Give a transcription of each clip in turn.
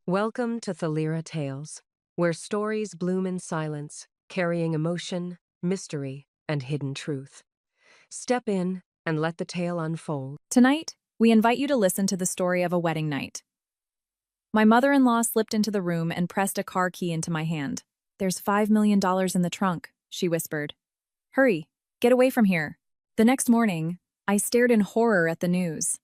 Welcome to Thalira Tales, where stories bloom in silence, carrying emotion, mystery, and hidden truth. Step in and let the tale unfold. Tonight, we invite you to listen to the story of a wedding night. My mother-in-law slipped into the room and pressed a car key into my hand. "There's $5 million in the trunk," she whispered. "Hurry, get away from here." The next morning, I stared in horror at the news.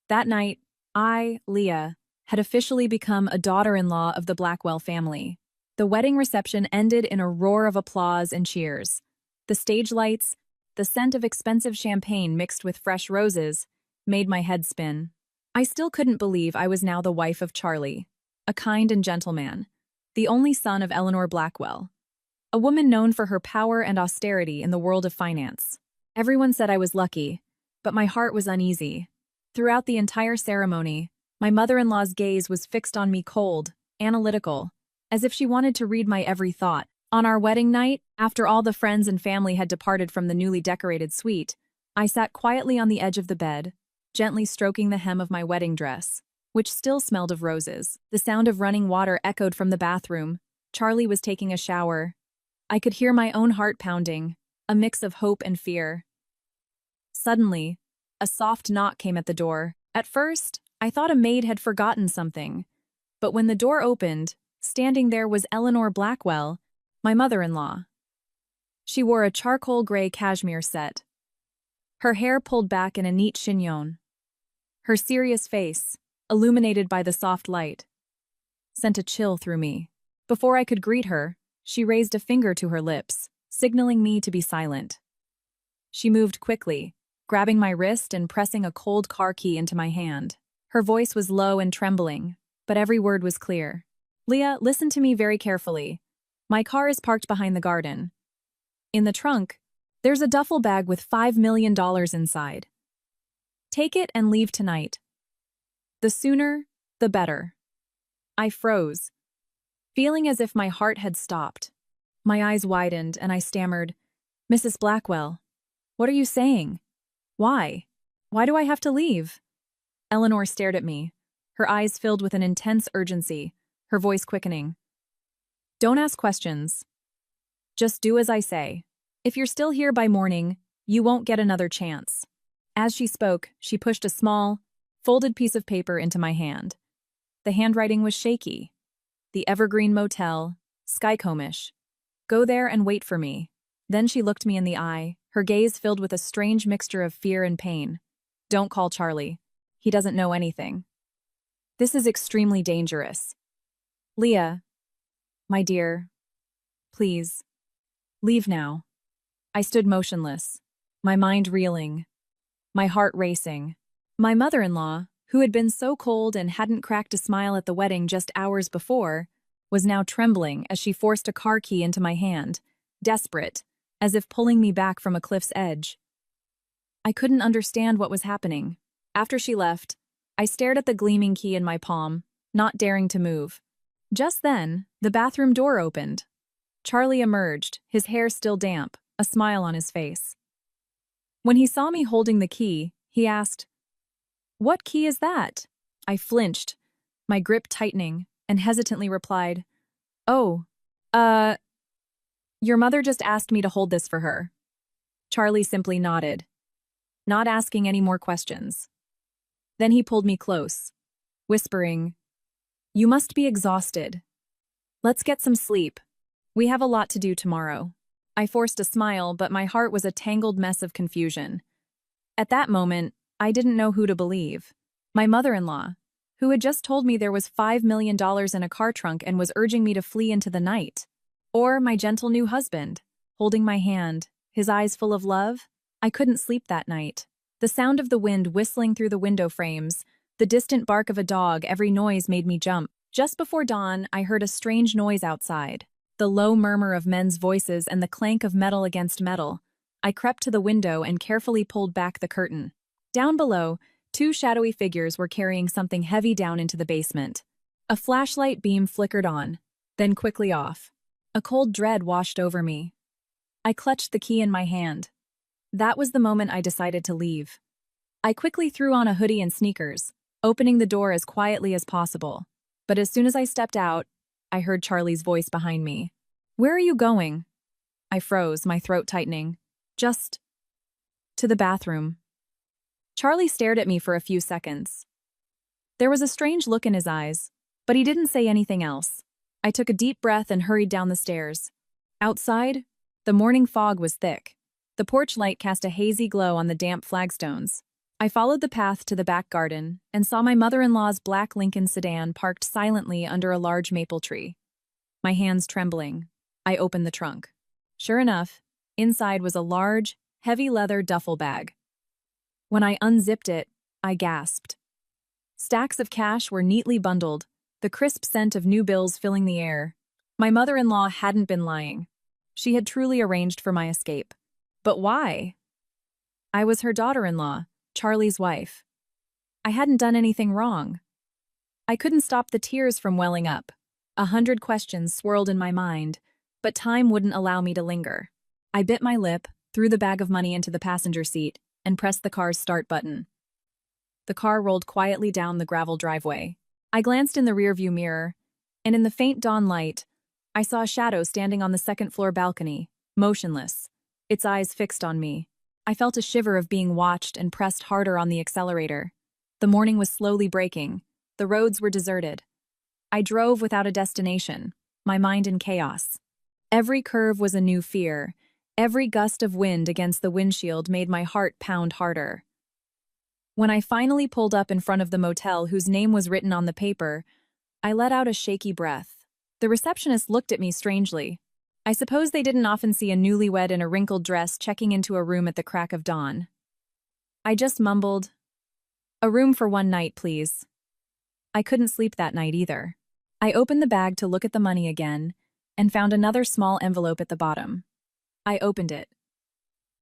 That night, Leah, had officially become a daughter-in-law of the Blackwell family. The wedding reception ended in a roar of applause and cheers. The stage lights, the scent of expensive champagne mixed with fresh roses, made my head spin. I still couldn't believe I was now the wife of Charlie, a kind and gentle man, the only son of Eleanor Blackwell, a woman known for her power and austerity in the world of finance. Everyone said I was lucky, but my heart was uneasy. Throughout the entire ceremony, my mother-in-law's gaze was fixed on me cold, analytical, as if she wanted to read my every thought. On our wedding night, after all the friends and family had departed from the newly decorated suite, I sat quietly on the edge of the bed, gently stroking the hem of my wedding dress, which still smelled of roses. The sound of running water echoed from the bathroom. Charlie was taking a shower. I could hear my own heart pounding, a mix of hope and fear. Suddenly, a soft knock came at the door. At first, I thought a maid had forgotten something. But when the door opened, standing there was Eleanor Blackwell, my mother-in-law. She wore a charcoal gray cashmere set, her hair pulled back in a neat chignon. Her serious face, illuminated by the soft light, sent a chill through me. Before I could greet her, she raised a finger to her lips, signaling me to be silent. She moved quickly, grabbing my wrist and pressing a cold car key into my hand. Her voice was low and trembling, but every word was clear. "Leah, listen to me very carefully. My car is parked behind the garden. In the trunk, there's a duffel bag with $5 million inside. Take it and leave tonight. The sooner, the better." I froze, feeling as if my heart had stopped. My eyes widened and I stammered, "Mrs. Blackwell, what are you saying? Why? Why do I have to leave?" Eleanor stared at me, her eyes filled with an intense urgency, her voice quickening. "Don't ask questions. Just do as I say. If you're still here by morning, you won't get another chance." As she spoke, she pushed a small, folded piece of paper into my hand. The handwriting was shaky. "The Evergreen Motel, Skycomish. Go there and wait for me." Then she looked me in the eye, her gaze filled with a strange mixture of fear and pain. "Don't call Charlie. He doesn't know anything. This is extremely dangerous. Leah, my dear, please, leave now." I stood motionless, my mind reeling, my heart racing. My mother-in-law, who had been so cold and hadn't cracked a smile at the wedding just hours before, was now trembling as she forced a car key into my hand, desperate, as if pulling me back from a cliff's edge. I couldn't understand what was happening. After she left, I stared at the gleaming key in my palm, not daring to move. Just then, the bathroom door opened. Charlie emerged, his hair still damp, a smile on his face. When he saw me holding the key, he asked, "What key is that?" I flinched, my grip tightening, and hesitantly replied, "Oh, your mother just asked me to hold this for her." Charlie simply nodded, not asking any more questions. Then he pulled me close, whispering, "You must be exhausted. Let's get some sleep. We have a lot to do tomorrow." I forced a smile, but my heart was a tangled mess of confusion. At that moment, I didn't know who to believe. My mother-in-law, who had just told me there was $5 million in a car trunk and was urging me to flee into the night. Or my gentle new husband, holding my hand, his eyes full of love. I couldn't sleep that night. The sound of the wind whistling through the window frames, the distant bark of a dog, every noise made me jump. Just before dawn, I heard a strange noise outside. The low murmur of men's voices and the clank of metal against metal. I crept to the window and carefully pulled back the curtain. Down below, two shadowy figures were carrying something heavy down into the basement. A flashlight beam flickered on, then quickly off. A cold dread washed over me. I clutched the key in my hand. That was the moment I decided to leave. I quickly threw on a hoodie and sneakers, opening the door as quietly as possible. But as soon as I stepped out, I heard Charlie's voice behind me. "Where are you going?" I froze, my throat tightening. "Just to the bathroom." Charlie stared at me for a few seconds. There was a strange look in his eyes, but he didn't say anything else. I took a deep breath and hurried down the stairs. Outside, the morning fog was thick. The porch light cast a hazy glow on the damp flagstones. I followed the path to the back garden and saw my mother-in-law's black Lincoln sedan parked silently under a large maple tree. My hands trembling, I opened the trunk. Sure enough, inside was a large, heavy leather duffel bag. When I unzipped it, I gasped. Stacks of cash were neatly bundled, the crisp scent of new bills filling the air. My mother-in-law hadn't been lying. She had truly arranged for my escape. But why? I was her daughter-in-law, Charlie's wife. I hadn't done anything wrong. I couldn't stop the tears from welling up. 100 questions swirled in my mind, but time wouldn't allow me to linger. I bit my lip, threw the bag of money into the passenger seat, and pressed the car's start button. The car rolled quietly down the gravel driveway. I glanced in the rearview mirror, and in the faint dawn light, I saw a shadow standing on the second-floor balcony, motionless, its eyes fixed on me. I felt a shiver of being watched and pressed harder on the accelerator. The morning was slowly breaking. The roads were deserted. I drove without a destination, my mind in chaos. Every curve was a new fear. Every gust of wind against the windshield made my heart pound harder. When I finally pulled up in front of the motel whose name was written on the paper, I let out a shaky breath. The receptionist looked at me strangely. I suppose they didn't often see a newlywed in a wrinkled dress checking into a room at the crack of dawn. I just mumbled, "A room for one night, please." I couldn't sleep that night either. I opened the bag to look at the money again and found another small envelope at the bottom. I opened it.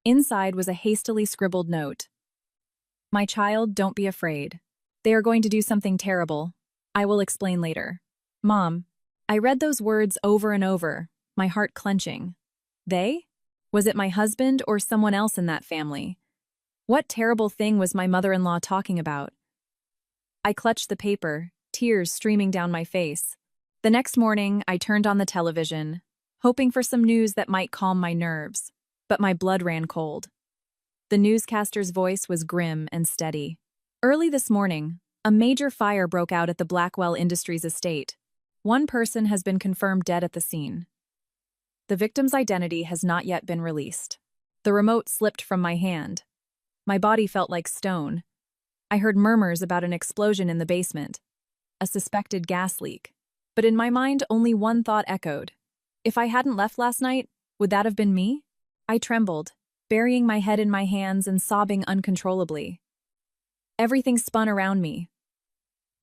Inside was a hastily scribbled note. "My child, don't be afraid. They are going to do something terrible. I will explain later. Mom." I read those words over and over, my heart clenching. They? Was it my husband or someone else in that family? What terrible thing was my mother-in-law talking about? I clutched the paper, tears streaming down my face. The next morning, I turned on the television, hoping for some news that might calm my nerves, but my blood ran cold. The newscaster's voice was grim and steady. Early this morning, a major fire broke out at the Blackwell Industries estate. One person has been confirmed dead at the scene. The victim's identity has not yet been released. The remote slipped from my hand. My body felt like stone. I heard murmurs about an explosion in the basement, a suspected gas leak. But in my mind, only one thought echoed. If I hadn't left last night, would that have been me? I trembled, burying my head in my hands and sobbing uncontrollably. Everything spun around me.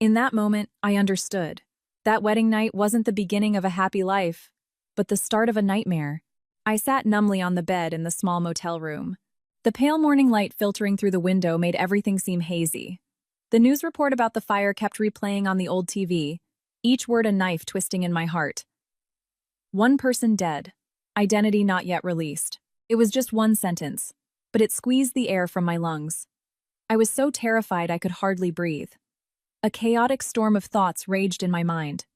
In that moment, I understood. That wedding night wasn't the beginning of a happy life, but the start of a nightmare. I sat numbly on the bed in the small motel room. The pale morning light filtering through the window made everything seem hazy. The news report about the fire kept replaying on the old TV, each word a knife twisting in my heart. One person dead, identity not yet released. It was just one sentence, but it squeezed the air from my lungs. I was so terrified I could hardly breathe. A chaotic storm of thoughts raged in my mind.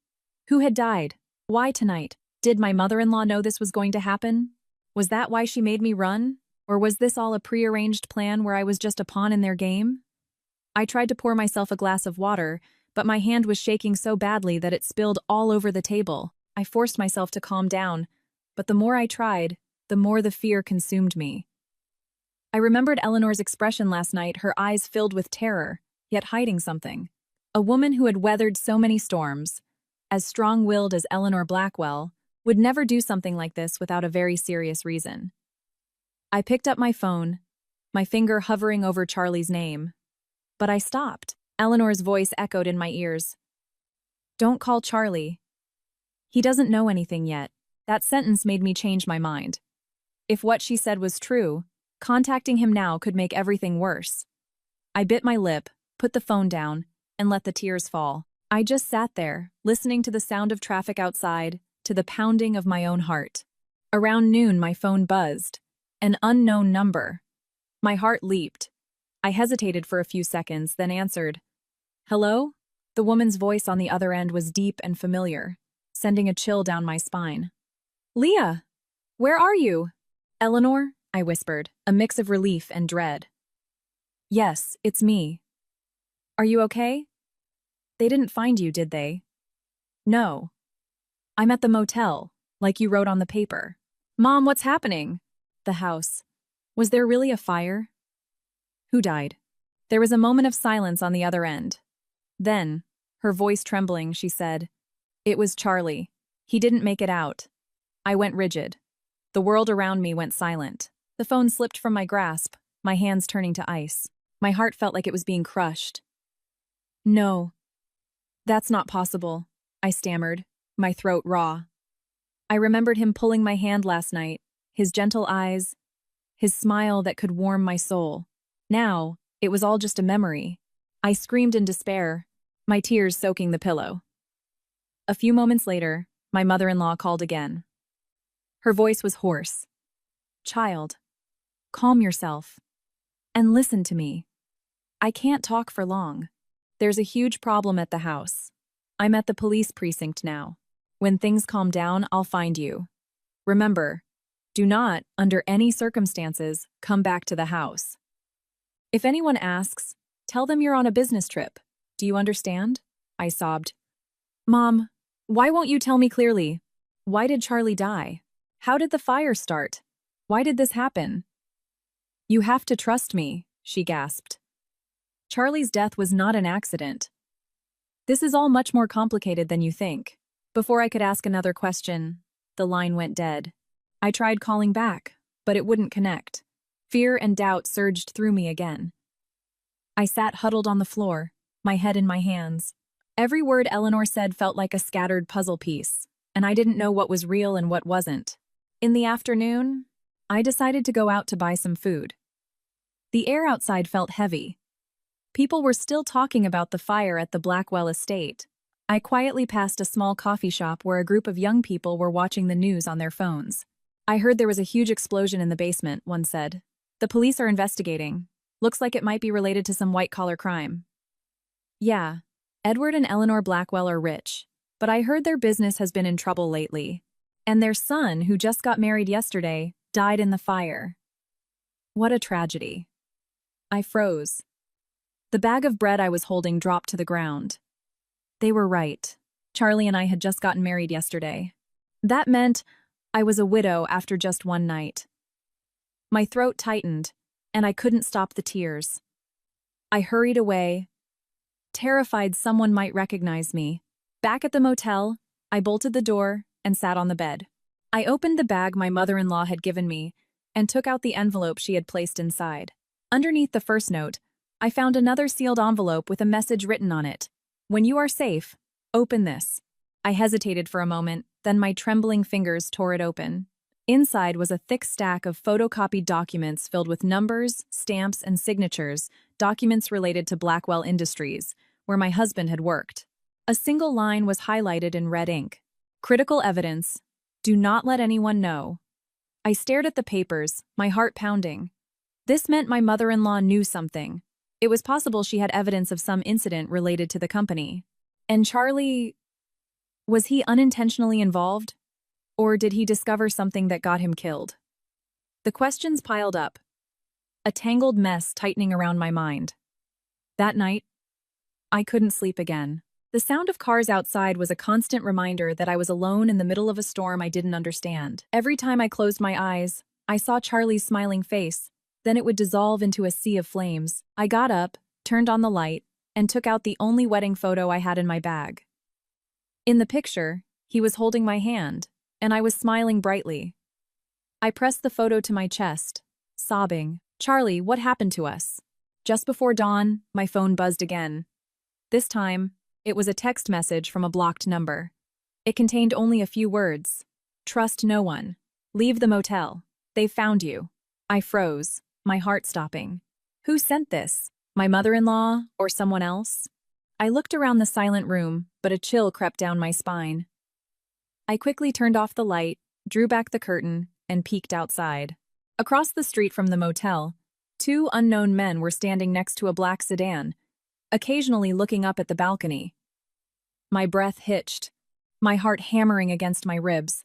Who had died? Why tonight? Did my mother-in-law know this was going to happen? Was that why she made me run? Or was this all a prearranged plan where I was just a pawn in their game? I tried to pour myself a glass of water, but my hand was shaking so badly that it spilled all over the table. I forced myself to calm down, but the more I tried, the more the fear consumed me. I remembered Eleanor's expression last night, her eyes filled with terror, yet hiding something. A woman who had weathered so many storms, as strong-willed as Eleanor Blackwell, would never do something like this without a very serious reason. I picked up my phone, my finger hovering over Charlie's name. But I stopped. Eleanor's voice echoed in my ears. "Don't call Charlie. He doesn't know anything yet." That sentence made me change my mind. If what she said was true, contacting him now could make everything worse. I bit my lip, put the phone down, and let the tears fall. I just sat there, listening to the sound of traffic outside, to the pounding of my own heart. Around noon, my phone buzzed. An unknown number. My heart leaped. I hesitated for a few seconds, then answered. "Hello?" The The woman's voice on the other end was deep and familiar, sending a chill down my spine. Leah, where are you? Eleanor, I whispered, a mix of relief and dread. Yes, it's me. Are you okay? They didn't find you, did they? No. I'm at the motel, like you wrote on the paper. Mom, what's happening? The house. Was there really a fire? Who died? There was a moment of silence on the other end. Then, her voice trembling, she said, It was Charlie. He didn't make it out. I went rigid. The world around me went silent. The phone slipped from my grasp, my hands turning to ice. My heart felt like it was being crushed. No. That's not possible, I stammered, my throat raw. I remembered him pulling my hand last night, his gentle eyes, his smile that could warm my soul. Now, it was all just a memory. I screamed in despair, my tears soaking the pillow. A few moments later, my mother-in-law called again. Her voice was hoarse. Child, calm yourself. And listen to me. I can't talk for long. There's a huge problem at the house. I'm at the police precinct now. When things calm down, I'll find you. Remember, do not, under any circumstances, come back to the house. If anyone asks, tell them you're on a business trip. Do you understand? I sobbed. Mom, why won't you tell me clearly? Why did Charlie die? How did the fire start? Why did this happen? You have to trust me, she gasped. Charlie's death was not an accident. This is all much more complicated than you think. Before I could ask another question, the line went dead. I tried calling back, but it wouldn't connect. Fear and doubt surged through me again. I sat huddled on the floor, my head in my hands. Every word Eleanor said felt like a scattered puzzle piece, and I didn't know what was real and what wasn't. In the afternoon, I decided to go out to buy some food. The air outside felt heavy. People were still talking about the fire at the Blackwell estate. I quietly passed a small coffee shop where a group of young people were watching the news on their phones. I heard there was a huge explosion in the basement, one said. The police are investigating. Looks like it might be related to some white-collar crime. Yeah, Edward and Eleanor Blackwell are rich, but I heard their business has been in trouble lately. And their son, who just got married yesterday, died in the fire. What a tragedy. I froze. The bag of bread I was holding dropped to the ground. They were right. Charlie and I had just gotten married yesterday. That meant I was a widow after just one night. My throat tightened, and I couldn't stop the tears. I hurried away, terrified someone might recognize me. Back at the motel, I bolted the door and sat on the bed. I opened the bag my mother-in-law had given me and took out the envelope she had placed inside. Underneath the first note, I found another sealed envelope with a message written on it. When you are safe, open this. I hesitated for a moment, then my trembling fingers tore it open. Inside was a thick stack of photocopied documents filled with numbers, stamps, and signatures, documents related to Blackwell Industries, where my husband had worked. A single line was highlighted in red ink. Critical evidence. Do not let anyone know. I stared at the papers, my heart pounding. This meant my mother-in-law knew something. It was possible she had evidence of some incident related to the company. And Charlie, was he unintentionally involved? Or did he discover something that got him killed? The questions piled up, a tangled mess tightening around my mind. That night, I couldn't sleep again. The sound of cars outside was a constant reminder that I was alone in the middle of a storm I didn't understand. Every time I closed my eyes, I saw Charlie's smiling face. Then it would dissolve into a sea of flames. I got up, turned on the light, and took out the only wedding photo I had in my bag. In the picture, he was holding my hand, and I was smiling brightly. I pressed the photo to my chest, sobbing. Charlie, what happened to us? Just before dawn, my phone buzzed again. This time, it was a text message from a blocked number. It contained only a few words. Trust no one. Leave the motel. They've found you. I froze, my heart stopping. Who sent this? My mother-in-law or someone else? I looked around the silent room, but a chill crept down my spine. I quickly turned off the light, drew back the curtain, and peeked outside. Across the street from the motel, two unknown men were standing next to a black sedan, occasionally looking up at the balcony. My breath hitched, my heart hammering against my ribs.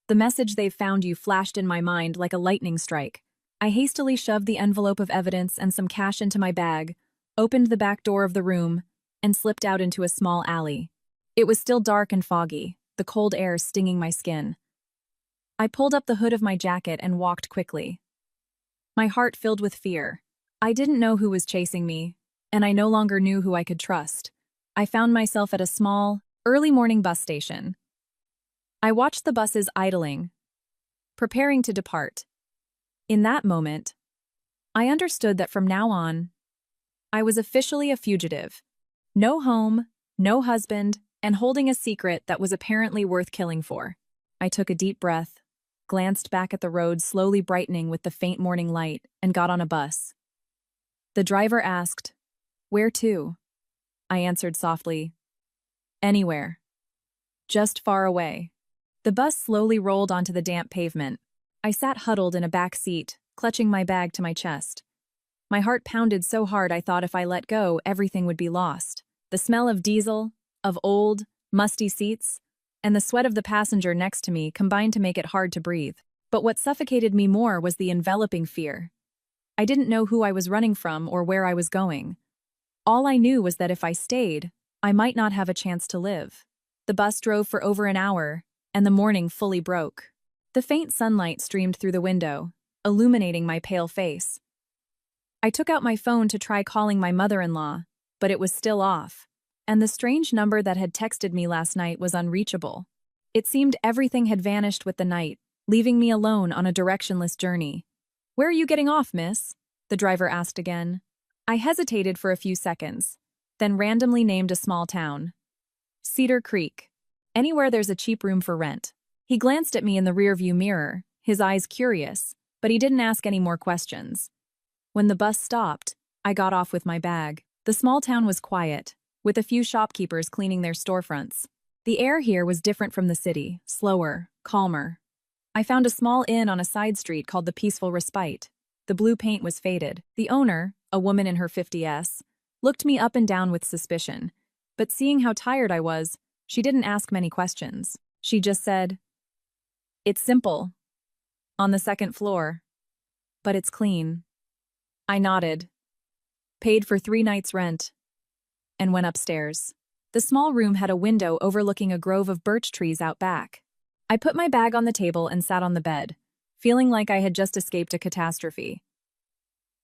The message "they've found you" flashed in my mind like a lightning strike. I hastily shoved the envelope of evidence and some cash into my bag, opened the back door of the room, and slipped out into a small alley. It was still dark and foggy, the cold air stinging my skin. I pulled up the hood of my jacket and walked quickly. My heart filled with fear. I didn't know who was chasing me, and I no longer knew who I could trust. I found myself at a small, early morning bus station. I watched the buses idling, preparing to depart. In that moment, I understood that from now on, I was officially a fugitive. No home, no husband, and holding a secret that was apparently worth killing for. I took a deep breath, glanced back at the road slowly brightening with the faint morning light, and got on a bus. The driver asked, "Where to?" I answered softly, "Anywhere. Just far away." The bus slowly rolled onto the damp pavement. I sat huddled in a back seat, clutching my bag to my chest. My heart pounded so hard I thought if I let go, everything would be lost. The smell of diesel, of old, musty seats, and the sweat of the passenger next to me combined to make it hard to breathe. But what suffocated me more was the enveloping fear. I didn't know who I was running from or where I was going. All I knew was that if I stayed, I might not have a chance to live. The bus drove for over an hour, and the morning fully broke. The faint sunlight streamed through the window, illuminating my pale face. I took out my phone to try calling my mother-in-law, but it was still off, and the strange number that had texted me last night was unreachable. It seemed everything had vanished with the night, leaving me alone on a directionless journey. "Where are you getting off, miss?" the driver asked again. I hesitated for a few seconds, then randomly named a small town. Cedar Creek. Anywhere there's a cheap room for rent. He glanced at me in the rearview mirror, his eyes curious, but he didn't ask any more questions. When the bus stopped, I got off with my bag. The small town was quiet, with a few shopkeepers cleaning their storefronts. The air here was different from the city, slower, calmer. I found a small inn on a side street called the Peaceful Respite. The blue paint was faded. The owner, a woman in her 50s, looked me up and down with suspicion, but seeing how tired I was, she didn't ask many questions. She just said, "It's simple. On the second floor. But it's clean." I nodded, paid for 3 nights' rent, and went upstairs. The small room had a window overlooking a grove of birch trees out back. I put my bag on the table and sat on the bed, feeling like I had just escaped a catastrophe.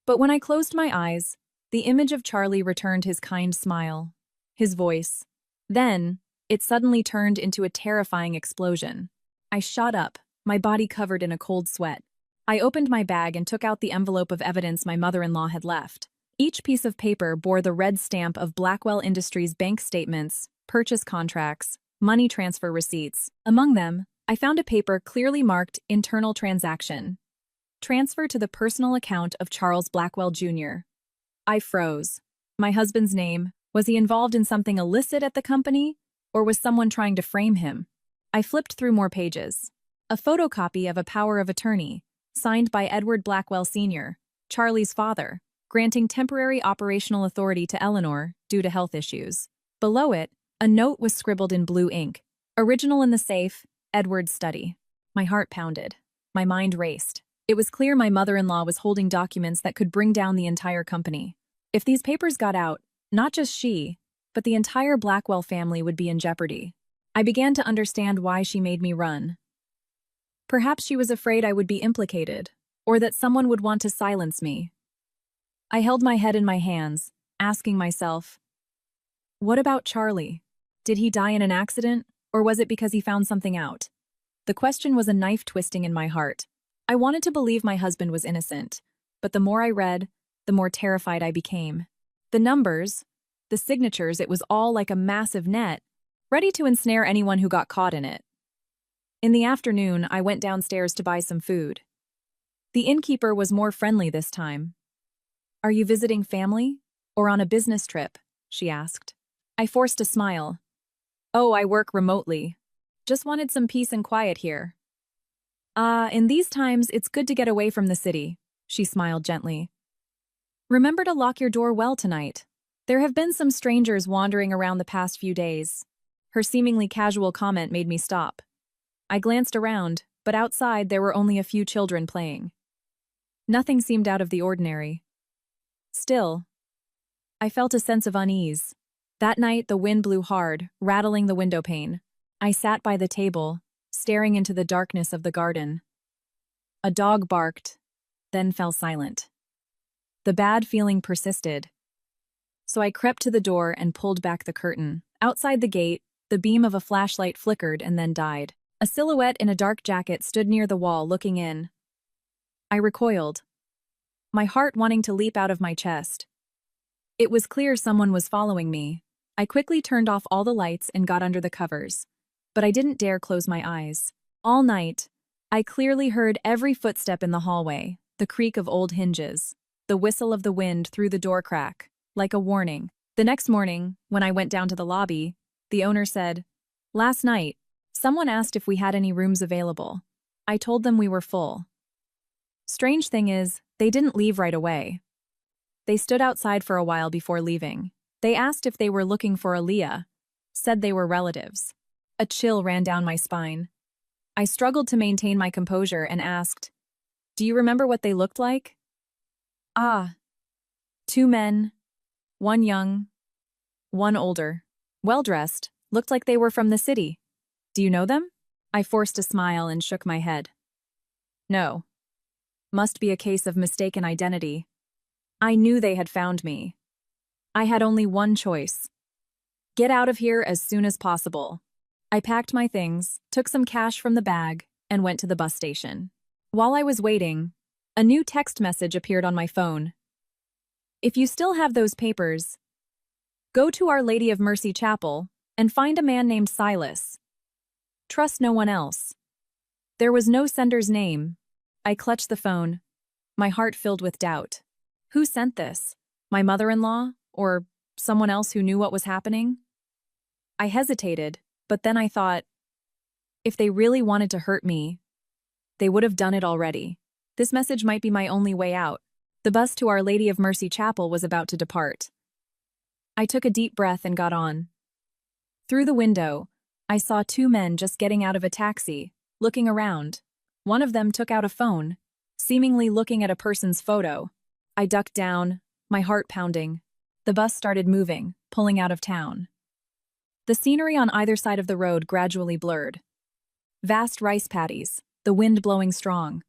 But when I closed my eyes, the image of Charlie returned his kind smile, his voice. Then, it suddenly turned into a terrifying explosion. I shot up, my body covered in a cold sweat. I opened my bag and took out the envelope of evidence my mother-in-law had left. Each piece of paper bore the red stamp of Blackwell Industries bank statements, purchase contracts, money transfer receipts. Among them, I found a paper clearly marked Internal Transaction. Transfer to the personal account of Charles Blackwell Jr. I froze. My husband's name. Was he involved in something illicit at the company? Or was someone trying to frame him? I flipped through more pages. A photocopy of a power of attorney, signed by Edward Blackwell Sr., Charlie's father, granting temporary operational authority to Eleanor due to health issues. Below it, a note was scribbled in blue ink. "Original in the safe, Edward's study." My heart pounded. My mind raced. It was clear my mother-in-law was holding documents that could bring down the entire company. If these papers got out, not just she, but the entire Blackwell family would be in jeopardy. I began to understand why she made me run. Perhaps she was afraid I would be implicated, or that someone would want to silence me. I held my head in my hands, asking myself, what about Charlie? Did he die in an accident, or was it because he found something out? The question was a knife twisting in my heart. I wanted to believe my husband was innocent, but the more I read, the more terrified I became. The numbers, the signatures, it was all like a massive net, ready to ensnare anyone who got caught in it. In the afternoon, I went downstairs to buy some food. The innkeeper was more friendly this time. "Are you visiting family, or on a business trip?" she asked. I forced a smile. "Oh, I work remotely. Just wanted some peace and quiet here." In these times, it's good to get away from the city," she smiled gently. "Remember to lock your door well tonight. There have been some strangers wandering around the past few days." Her seemingly casual comment made me stop. I glanced around, but outside there were only a few children playing. Nothing seemed out of the ordinary. Still, I felt a sense of unease. That night, the wind blew hard, rattling the window pane. I sat by the table, staring into the darkness of the garden. A dog barked, then fell silent. The bad feeling persisted. So I crept to the door and pulled back the curtain. Outside the gate, the beam of a flashlight flickered and then died. A silhouette in a dark jacket stood near the wall, looking in. I recoiled, my heart wanting to leap out of my chest. It was clear someone was following me. I quickly turned off all the lights and got under the covers. But I didn't dare close my eyes. All night, I clearly heard every footstep in the hallway, the creak of old hinges, the whistle of the wind through the door crack, like a warning. The next morning, when I went down to the lobby, the owner said, "Last night, someone asked if we had any rooms available. I told them we were full." Strange thing is, they didn't leave right away. They stood outside for a while before leaving. They asked if they were looking for Aaliyah, said they were relatives. A chill ran down my spine. I struggled to maintain my composure and asked, "Do you remember what they looked like?" "Ah, two men, one young, one older, well-dressed, looked like they were from the city. Do you know them?" I forced a smile and shook my head. "No. Must be a case of mistaken identity. I knew they had found me. I had only one choice. Get out of here as soon as possible." I packed my things, took some cash from the bag, and went to the bus station. While I was waiting, a new text message appeared on my phone. "If you still have those papers, go to Our Lady of Mercy Chapel and find a man named Silas. Trust no one else." There was no sender's name. I clutched the phone, my heart filled with doubt. Who sent this? My mother-in-law? Or someone else who knew what was happening? I hesitated, but then I thought, if they really wanted to hurt me, they would have done it already. This message might be my only way out. The bus to Our Lady of Mercy Chapel was about to depart. I took a deep breath and got on. Through the window, I saw two men just getting out of a taxi, looking around. One of them took out a phone, seemingly looking at a person's photo. I ducked down, my heart pounding. The bus started moving, pulling out of town. The scenery on either side of the road gradually blurred. Vast rice paddies, the wind blowing strong.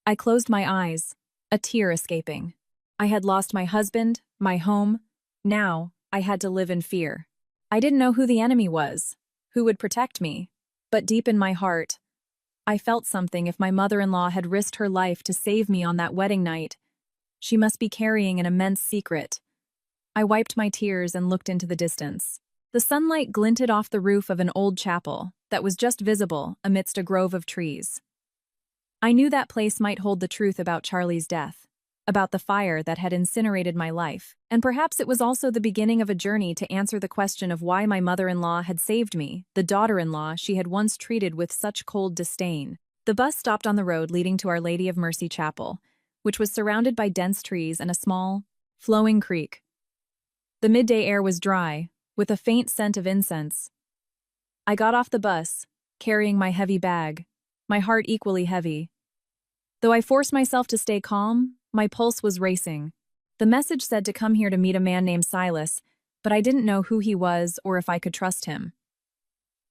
I closed my eyes, a tear escaping. I had lost my husband, my home. Now, I had to live in fear. I didn't know who the enemy was, who would protect me. But deep in my heart, I felt something. If my mother-in-law had risked her life to save me on that wedding night, she must be carrying an immense secret. I wiped my tears and looked into the distance. The sunlight glinted off the roof of an old chapel that was just visible amidst a grove of trees. I knew that place might hold the truth about Charlie's death, about the fire that had incinerated my life, and perhaps it was also the beginning of a journey to answer the question of why my mother-in-law had saved me, the daughter-in-law she had once treated with such cold disdain. The bus stopped on the road leading to Our Lady of Mercy Chapel, which was surrounded by dense trees and a small, flowing creek. The midday air was dry, with a faint scent of incense. I got off the bus, carrying my heavy bag, my heart equally heavy. Though I forced myself to stay calm, my pulse was racing. The message said to come here to meet a man named Silas, but I didn't know who he was or if I could trust him.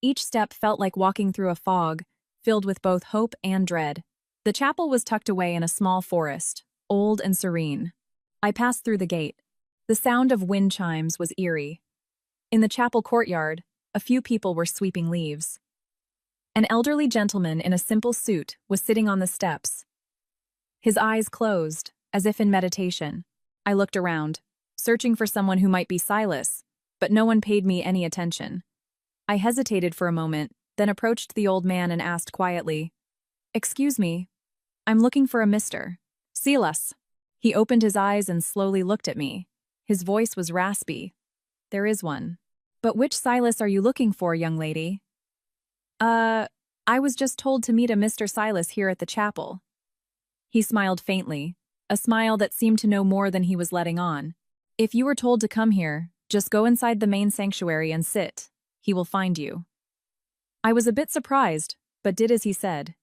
Each step felt like walking through a fog, filled with both hope and dread. The chapel was tucked away in a small forest, old and serene. I passed through the gate. The sound of wind chimes was eerie. In the chapel courtyard, a few people were sweeping leaves. An elderly gentleman in a simple suit was sitting on the steps. His eyes closed, as if in meditation. I looked around, searching for someone who might be Silas, but no one paid me any attention. I hesitated for a moment, then approached the old man and asked quietly, "Excuse me, I'm looking for a Mr. Silas." He opened his eyes and slowly looked at me. His voice was raspy. "There is one. But which Silas are you looking for, young lady?" I was just told to meet a Mr. Silas here at the chapel." He smiled faintly, a smile that seemed to know more than he was letting on. "If you were told to come here, just go inside the main sanctuary and sit. he will find you. I was a bit surprised, but did as he said.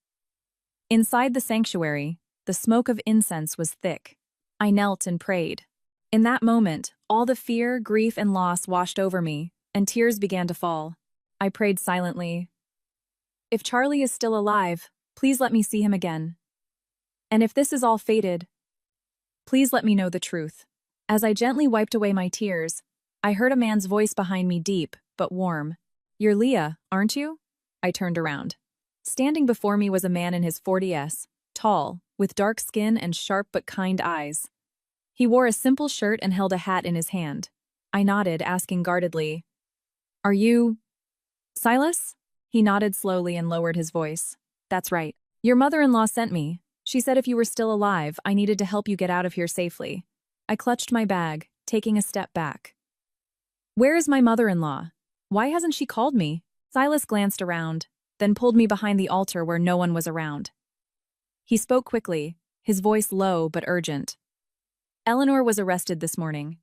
Inside the sanctuary, the smoke of incense was thick. I knelt and prayed. In that moment, all the fear, grief, and loss washed over me, and tears began to fall. I prayed silently. If Charlie is still alive, please let me see him again. And if this is all fated, please let me know the truth. As I gently wiped away my tears, I heard a man's voice behind me, deep but warm. You're Leah, aren't you? I turned around. Standing before me was a man in his 40s, tall, with dark skin and sharp but kind eyes. He wore a simple shirt and held a hat in his hand. I nodded, asking guardedly, Are you Silas? He nodded slowly and lowered his voice. That's right. Your mother-in-law sent me. She said if you were still alive, I needed to help you get out of here safely. I clutched my bag, taking a step back. Where is my mother-in-law? Why hasn't she called me? Silas glanced around, then pulled me behind the altar where no one was around. He spoke quickly, his voice low but urgent. Eleanor was arrested this morning.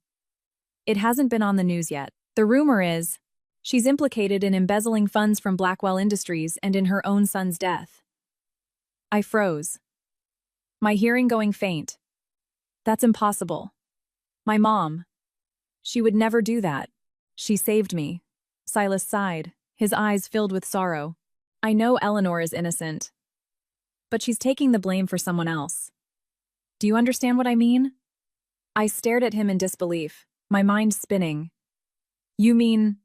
It hasn't been on the news yet. The rumor is she's implicated in embezzling funds from Blackwell Industries and in her own son's death. I froze, my hearing going faint. That's impossible. My mom. She would never do that. She saved me. Silas sighed, his eyes filled with sorrow. I know Eleanor is innocent, but she's taking the blame for someone else. Do you understand what I mean? I stared at him in disbelief, my mind spinning. You mean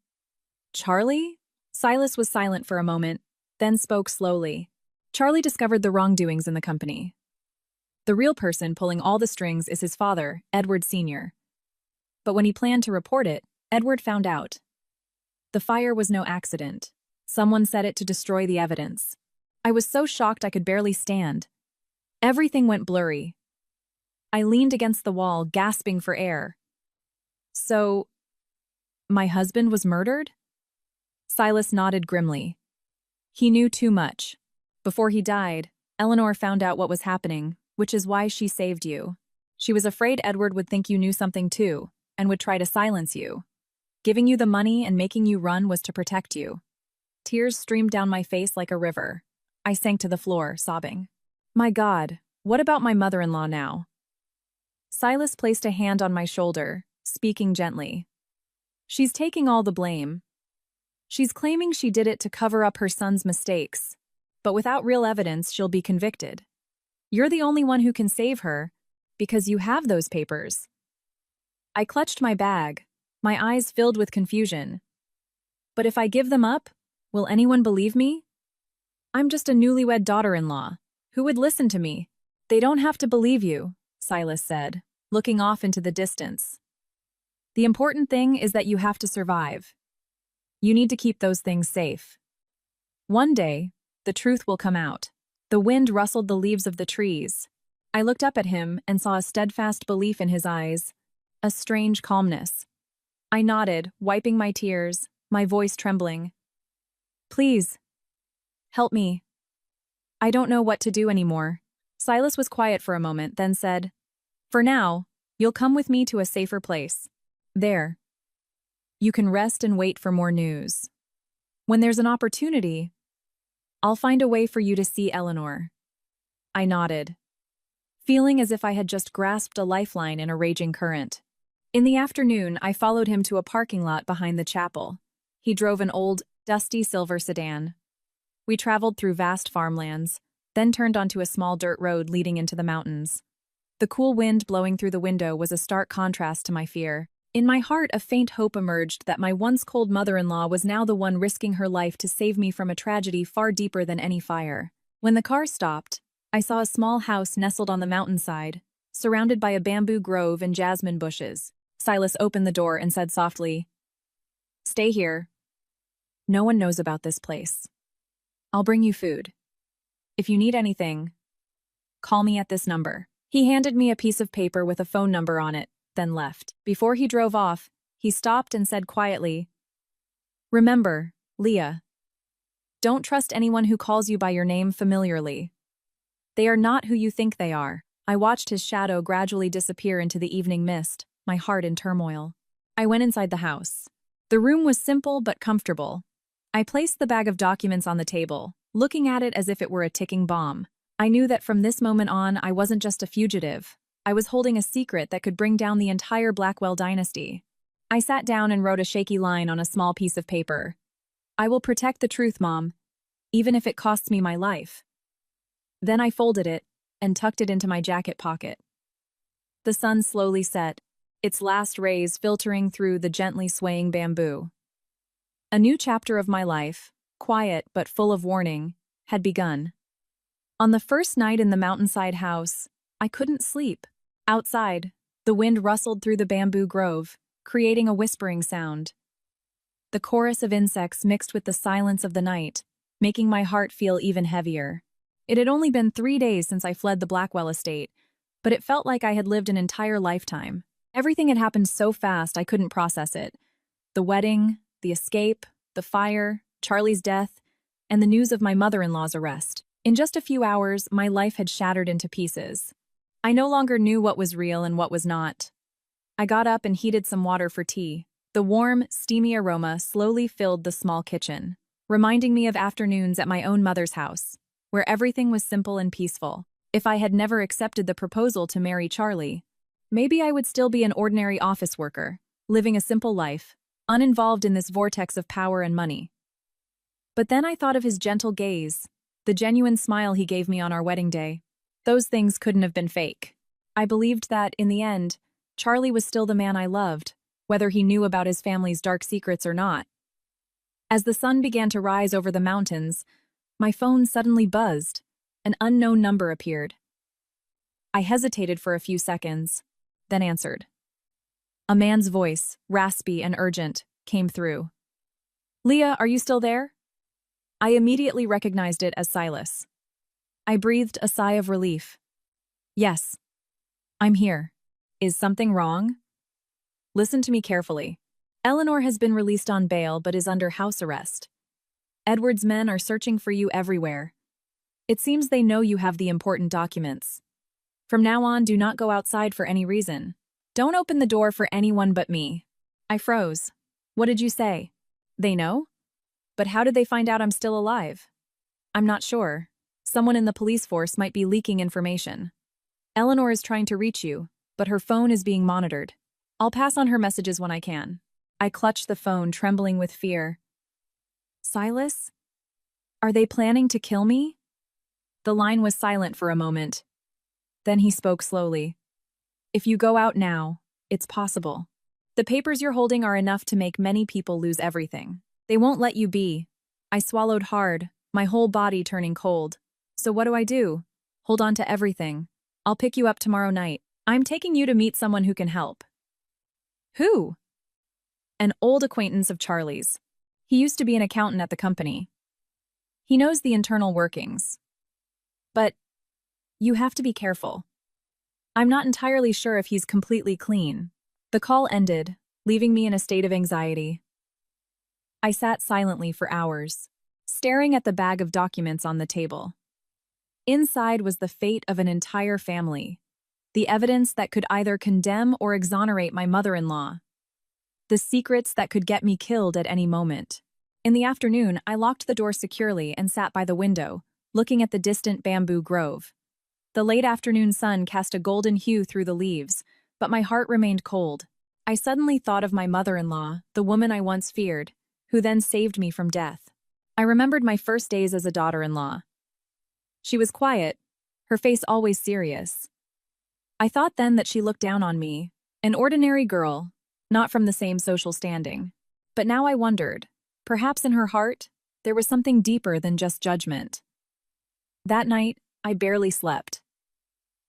Charlie? Silas was silent for a moment, then spoke slowly. Charlie discovered the wrongdoings in the company. The real person pulling all the strings is his father, Edward Sr. But when he planned to report it, Edward found out. The fire was no accident. Someone set it to destroy the evidence. I was so shocked I could barely stand. Everything went blurry. I leaned against the wall, gasping for air. So, my husband was murdered? Silas nodded grimly. He knew too much. Before he died, Eleanor found out what was happening, which is why she saved you. She was afraid Edward would think you knew something too, and would try to silence you. Giving you the money and making you run was to protect you. Tears streamed down my face like a river. I sank to the floor, sobbing. My God, what about my mother-in-law now? Silas placed a hand on my shoulder, speaking gently. She's taking all the blame. She's claiming she did it to cover up her son's mistakes, but without real evidence, she'll be convicted. You're the only one who can save her, because you have those papers. I clutched my bag, my eyes filled with confusion. But if I give them up, will anyone believe me? I'm just a newlywed daughter-in-law. Who would listen to me? They don't have to believe you, Silas said, looking off into the distance. The important thing is that you have to survive. You need to keep those things safe. One day, the truth will come out. The wind rustled the leaves of the trees. I looked up at him and saw a steadfast belief in his eyes, a strange calmness. I nodded, wiping my tears, my voice trembling. Please, help me. I don't know what to do anymore. Silas was quiet for a moment, then said, For now, you'll come with me to a safer place. There. You can rest and wait for more news. When there's an opportunity, I'll find a way for you to see Eleanor. I nodded, feeling as if I had just grasped a lifeline in a raging current. In the afternoon, I followed him to a parking lot behind the chapel. He drove an old, dusty silver sedan. We traveled through vast farmlands, then turned onto a small dirt road leading into the mountains. The cool wind blowing through the window was a stark contrast to my fear. In my heart, a faint hope emerged that my once cold mother-in-law was now the one risking her life to save me from a tragedy far deeper than any fire. When the car stopped, I saw a small house nestled on the mountainside, surrounded by a bamboo grove and jasmine bushes. Silas opened the door and said softly, Stay here. No one knows about this place. I'll bring you food. If you need anything, call me at this number. He handed me a piece of paper with a phone number on it, then left. Before he drove off, he stopped and said quietly, Remember, Leah, don't trust anyone who calls you by your name familiarly. They are not who you think they are. I watched his shadow gradually disappear into the evening mist, my heart in turmoil. I went inside the house. The room was simple but comfortable. I placed the bag of documents on the table, looking at it as if it were a ticking bomb. I knew that from this moment on, I wasn't just a fugitive. I was holding a secret that could bring down the entire Blackwell dynasty. I sat down and wrote a shaky line on a small piece of paper. "I will protect the truth, Mom, even if it costs me my life." Then I folded it and tucked it into my jacket pocket. The sun slowly set, its last rays filtering through the gently swaying bamboo. A new chapter of my life, quiet but full of warning, had begun. On the first night in the mountainside house, I couldn't sleep. Outside, the wind rustled through the bamboo grove, creating a whispering sound. The chorus of insects mixed with the silence of the night, making my heart feel even heavier. It had only been 3 days since I fled the Blackwell estate, but it felt like I had lived an entire lifetime. Everything had happened so fast I couldn't process it. The wedding, the escape, the fire, Charlie's death, and the news of my mother-in-law's arrest. In just a few hours, my life had shattered into pieces. I no longer knew what was real and what was not. I got up and heated some water for tea. The warm, steamy aroma slowly filled the small kitchen, reminding me of afternoons at my own mother's house, where everything was simple and peaceful. If I had never accepted the proposal to marry Charlie, maybe I would still be an ordinary office worker, living a simple life, uninvolved in this vortex of power and money. But then I thought of his gentle gaze, the genuine smile he gave me on our wedding day. Those things couldn't have been fake. I believed that, in the end, Charlie was still the man I loved, whether he knew about his family's dark secrets or not. As the sun began to rise over the mountains, my phone suddenly buzzed. An unknown number appeared. I hesitated for a few seconds, then answered. A man's voice, raspy and urgent, came through. "Leah, are you still there?" I immediately recognized it as Silas. I breathed a sigh of relief. "Yes, I'm here. Is something wrong?" "Listen to me carefully. Eleanor has been released on bail but is under house arrest. Edward's men are searching for you everywhere. It seems they know you have the important documents. From now on, do not go outside for any reason. Don't open the door for anyone but me." I froze. "What did you say? They know? But how did they find out I'm still alive?" "I'm not sure. Someone in the police force might be leaking information. Eleanor is trying to reach you, but her phone is being monitored. I'll pass on her messages when I can." I clutched the phone, trembling with fear. "Silas? Are they planning to kill me?" The line was silent for a moment. Then he spoke slowly. "If you go out now, it's possible. The papers you're holding are enough to make many people lose everything. They won't let you be." I swallowed hard, my whole body turning cold. "So what do I do?" "Hold on to everything. I'll pick you up tomorrow night. I'm taking you to meet someone who can help." "Who?" "An old acquaintance of Charlie's. He used to be an accountant at the company. He knows the internal workings. But you have to be careful. I'm not entirely sure if he's completely clean." The call ended, leaving me in a state of anxiety. I sat silently for hours, staring at the bag of documents on the table. Inside was the fate of an entire family, the evidence that could either condemn or exonerate my mother-in-law, the secrets that could get me killed at any moment. In the afternoon, I locked the door securely and sat by the window, looking at the distant bamboo grove. The late afternoon sun cast a golden hue through the leaves, but my heart remained cold. I suddenly thought of my mother-in-law, the woman I once feared, who then saved me from death. I remembered my first days as a daughter-in-law. She was quiet, her face always serious. I thought then that she looked down on me, an ordinary girl, not from the same social standing. But now I wondered, perhaps in her heart, there was something deeper than just judgment. That night, I barely slept.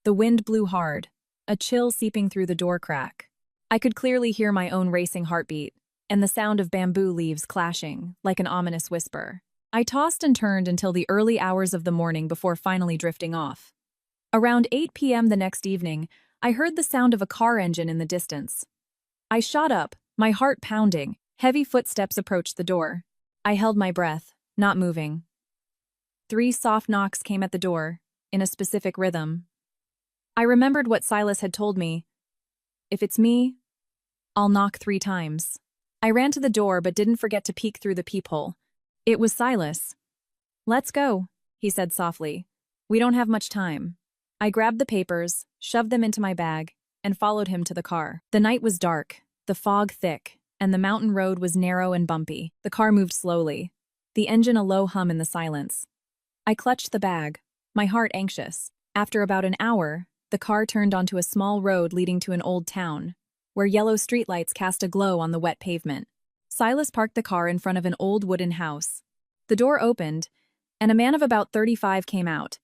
The wind blew hard, a chill seeping through the door crack. I could clearly hear my own racing heartbeat, and the sound of bamboo leaves clashing, like an ominous whisper. I tossed and turned until the early hours of the morning before finally drifting off. Around 8 p.m. the next evening, I heard the sound of a car engine in the distance. I shot up, my heart pounding. Heavy footsteps approached the door. I held my breath, not moving. 3 soft knocks came at the door, in a specific rhythm. I remembered what Silas had told me. If it's me, I'll knock 3 times. I ran to the door but didn't forget to peek through the peephole. It was Silas. "Let's go," he said softly. "We don't have much time." I grabbed the papers, shoved them into my bag, and followed him to the car. The night was dark, the fog thick, and the mountain road was narrow and bumpy. The car moved slowly, the engine a low hum in the silence. I clutched the bag, my heart anxious. After about an hour, the car turned onto a small road leading to an old town, where yellow streetlights cast a glow on the wet pavement. Silas parked the car in front of an old wooden house. The door opened, and a man of about 35 came out.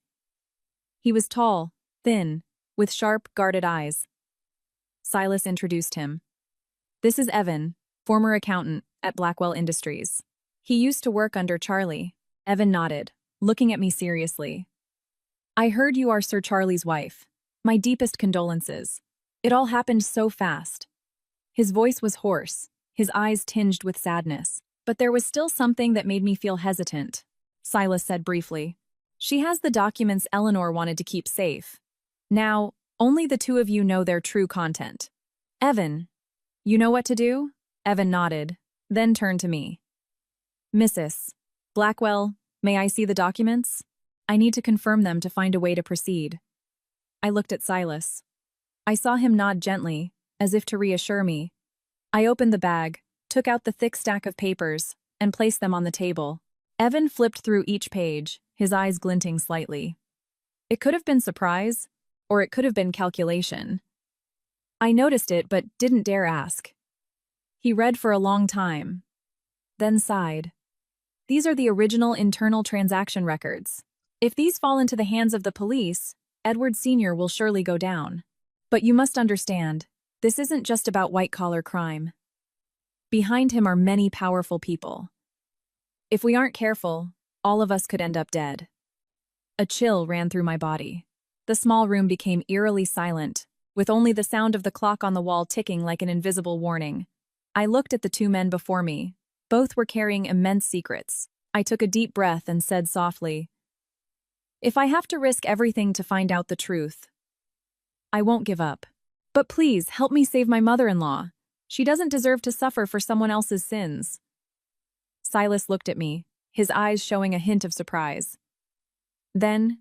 He was tall, thin, with sharp, guarded eyes. Silas introduced him. "This is Evan, former accountant at Blackwell Industries. He used to work under Charlie." Evan nodded, looking at me seriously. "I heard you are Sir Charlie's wife. My deepest condolences. It all happened so fast." His voice was hoarse, his eyes tinged with sadness. "But there was still something that made me feel hesitant," Silas said briefly. "She has the documents Eleanor wanted to keep safe. Now, only the two of you know their true content. Evan, you know what to do?" Evan nodded, then turned to me. "Mrs. Blackwell, may I see the documents? I need to confirm them to find a way to proceed." I looked at Silas. I saw him nod gently, as if to reassure me. I opened the bag, took out the thick stack of papers, and placed them on the table. Evan flipped through each page, his eyes glinting slightly. It could have been surprise, or it could have been calculation. I noticed it but didn't dare ask. He read for a long time, then sighed. "These are the original internal transaction records. If these fall into the hands of the police, Edward Sr. will surely go down. But you must understand, this isn't just about white-collar crime. Behind him are many powerful people. If we aren't careful, all of us could end up dead." A chill ran through my body. The small room became eerily silent, with only the sound of the clock on the wall ticking like an invisible warning. I looked at the two men before me. Both were carrying immense secrets. I took a deep breath and said softly, "If I have to risk everything to find out the truth, I won't give up. But please, help me save my mother-in-law. She doesn't deserve to suffer for someone else's sins." Silas looked at me, his eyes showing a hint of surprise. Then,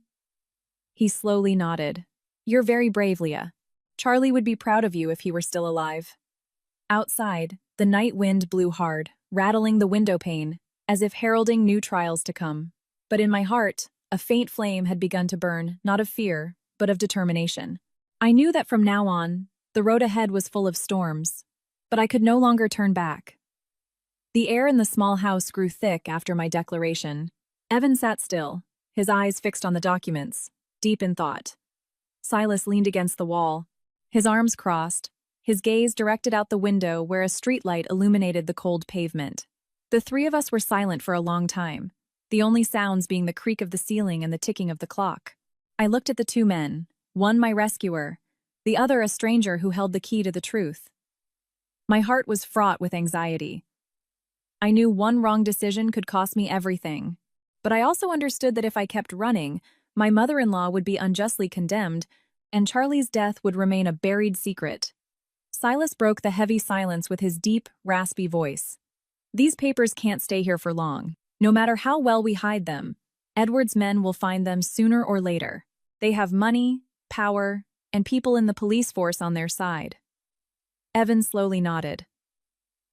he slowly nodded. "You're very brave, Leah. Charlie would be proud of you if he were still alive." Outside, the night wind blew hard, rattling the window pane, as if heralding new trials to come. But in my heart, a faint flame had begun to burn, not of fear, but of determination. I knew that from now on, the road ahead was full of storms, but I could no longer turn back. The air in the small house grew thick after my declaration. Evan sat still, his eyes fixed on the documents, deep in thought. Silas leaned against the wall, his arms crossed, his gaze directed out the window where a streetlight illuminated the cold pavement. The three of us were silent for a long time, the only sounds being the creak of the ceiling and the ticking of the clock. I looked at the two men, one my rescuer, the other a stranger who held the key to the truth. My heart was fraught with anxiety. I knew one wrong decision could cost me everything, but I also understood that if I kept running, my mother-in-law would be unjustly condemned, and Charlie's death would remain a buried secret. Silas broke the heavy silence with his deep, raspy voice. "These papers can't stay here for long. No matter how well we hide them, Edward's men will find them sooner or later. They have money, power, and people in the police force on their side." Evan slowly nodded.